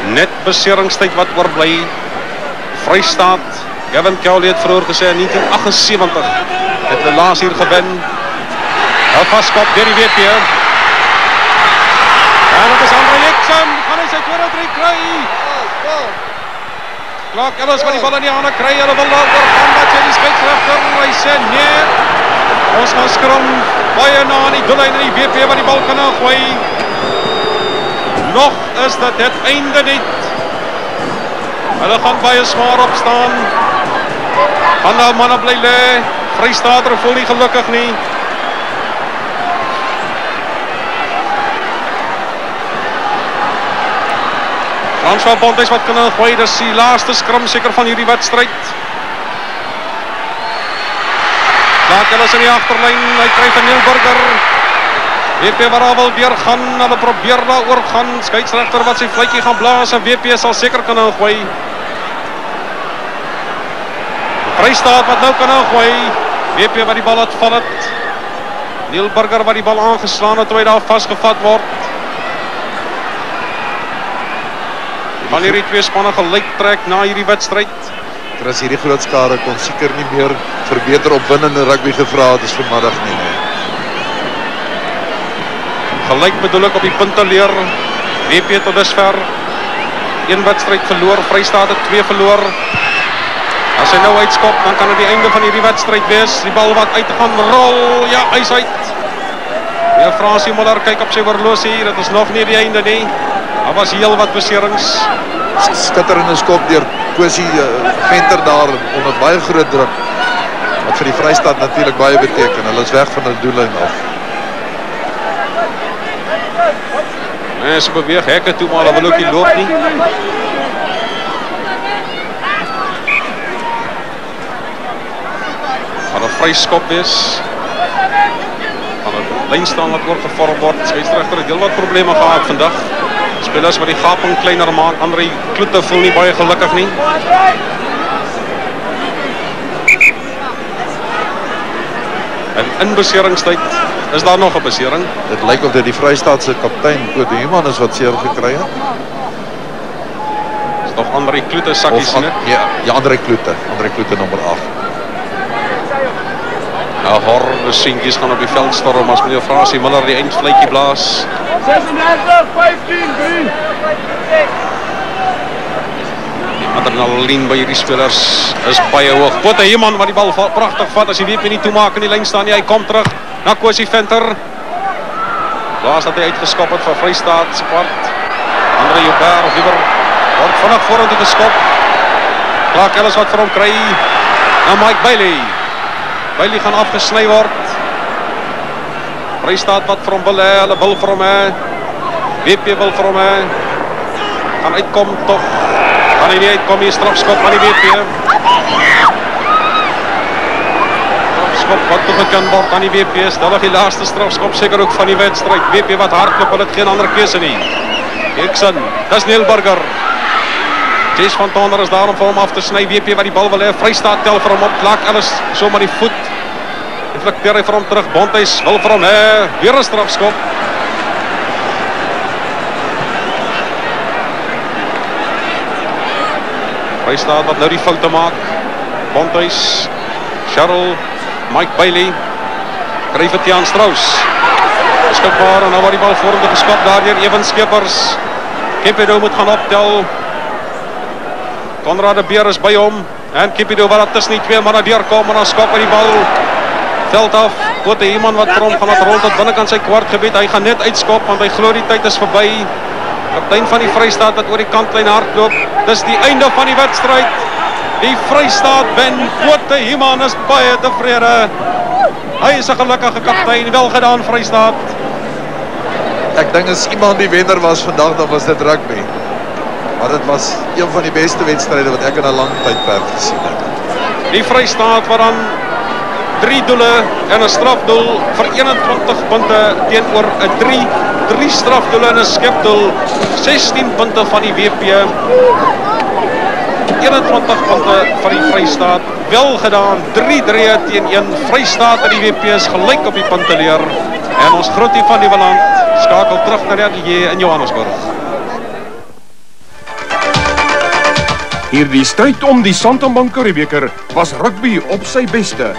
Net beseringstyd wat oorbly. Vrystaat. Gavin Cowley het vroeër gesê in 1978 het hulle laas hier gewen. 'n Vaskop deur die WP. En dit is Andre Lekson. Gaan hy sy tweede drie kry? Clark Ellis wat die bal in die hande kry. Hulle wil daar oorgaan wat sê die skeieregter. Hy sê nee. Ons gaan skrum baie na aan die doellyn in die WP wat die bal kan ingooi. Nog is dit het einde niet. Hulle gaan baie swaar opstaan. Gaan daar manne bly lê. Vrystaat voel nie gelukkig nie. François Bonthuis wat kan ingooi. Dis die laaste skrum seker van hierdie wedstryd. Laat hulle in die agterlyn. Hy kry van Neil Burger. WP waar hy wil deurgaan. Hulle probeer daar oorgaan. Skeieregter wat sy fluitjie gaan blaas en WP sal seker kan ingooi. Vrystaat wat nou kan ingooi. WP wat die bal laat val het. Neil Burger wat die bal aangeslaan het toe hy daar vasgevat word. Van hierdie twee spanne gelyk trek na hierdie wedstryd. Chris, hierdie groot skare kon seker nie meer verbeter opwindende rugby gevra het as vanmiddag nie. Gelyk bedoel ek op die punteleer. WP tot dusver 1 wedstryd verloor, Vrystaat het 2 verloor. As hy nou uitskop, dan kan dit die einde van hierdie wedstryd wees. Die bal wat uit gaan rol, ja, hy's uit. Ja, Fransie Muller kyk op sy horlosie, dit is nog nie die einde nie. Daar was heel wat beserings. Skitterende skop deur Kosie Venter daar onder baie groot druk. Wat vir die Vrystaat natuurlik baie beteken. Hulle is weg van die doellyn af. Nee, sy beweeg hekke toe, maar hulle wil ook nie loop nie. Gaan 'n vryskop wees. Gaan 'n lyn staan wat oorgevorm word. Skeieregter het heelwat probleme gehad vandag. Spelers wat die gaping kleiner maak. André Kloete voel nie baie gelukkig nie. En in beseringstyd is daar nog 'n besering. Dit lyk of dit die Vrystaatse kaptein Kote Human is wat seer gekry het. Is nog André Kloete sakkies nie? Ja, André Kloete nommer 8. Nou harde seentjies gaan op die veld storm as meneer Fransie Muller die eindfluitjie blaas. 36-15. Adrenalien by hierdie spelers is baie hoog. Kote Human wat die bal pragtig vat as die WP nie toemaak in die lyn staan nie. Hy kom terug na Kosie Venter. Blaas dat hy uitgeskop het van Vrystaat se part. André Joubert of liewer word vinnig vorentoe geskop. Clark Ellis wat vir hom kry. Na Mike Bailey. Bailey gaan afgesny word. Vrystaat wat vir hom wil hê, hulle wil vir hom hê. WP wil vir hom hê. Gaan uitkom tog. Gaan hy nie uitkom hier, strafskop aan die WP. Strafskop wat toegeken word aan die WP. Stellig die laaste strafskop, seker ook van die wedstryd. WP wat hardloop, hulle het geen ander keuse nie. Ekson, dis Neilburger. Jess van Tonder is daar om vir hom af te sny. WP wat die bal wil hê, Vrystaat tel vir hom op. Klak alles sommer die voet. Reflekteer hy vir hom terug. Bonthuys wil vir hom hê. Weer 'n strafskop. Vrystaat wat nou die foute maak. Bonthuys, Cheryl, Mike Bailey. Kry vir Tiaan Strauss. Beskikbaar en nou word die bal vorentoe geskop daardeur Evan Skeepers. Kipido moet gaan optel. Konrad de Beer is by hom. En Kipido wat dat tussen die twee manne deurkom en dan skop hy die bal veld af. Kote Human wat vir hom gaan laat rol tot binnekant sy kwartgebied. Hy gaan net uitskop want hy glo die tyd is verby. Kaptein van die Vrystaat wat oor die kantlyn hardloop. Dis die einde van die wedstryd. Die Vrystaat wen. Kote Human is baie tevrede. Hy is 'n gelukkige kaptein. Wel gedaan Vrystaat. Ek dink as iemand die wenner was vandag, dan was dit rugby. Maar dit was een van die beste wedstryde wat ek in 'n lang tydperk gesien het. Die Vrystaat wat dan 3 doele en 'n strafdoel vir 21 punte teenoor 'n 3 strafdoele en 'n skepdoel. 16 punte van die WP. 21 punte van die Vrystaat. Wel gedaan. 3-3 teen 1. Vrystaat en die WP is gelyk op die punteleer. En ons grootie van Nieuweland skakel terug na die ateljee in Johannesburg. Hierdie stryd om die Santam Bank Curriebeeker was rugby op sy beste.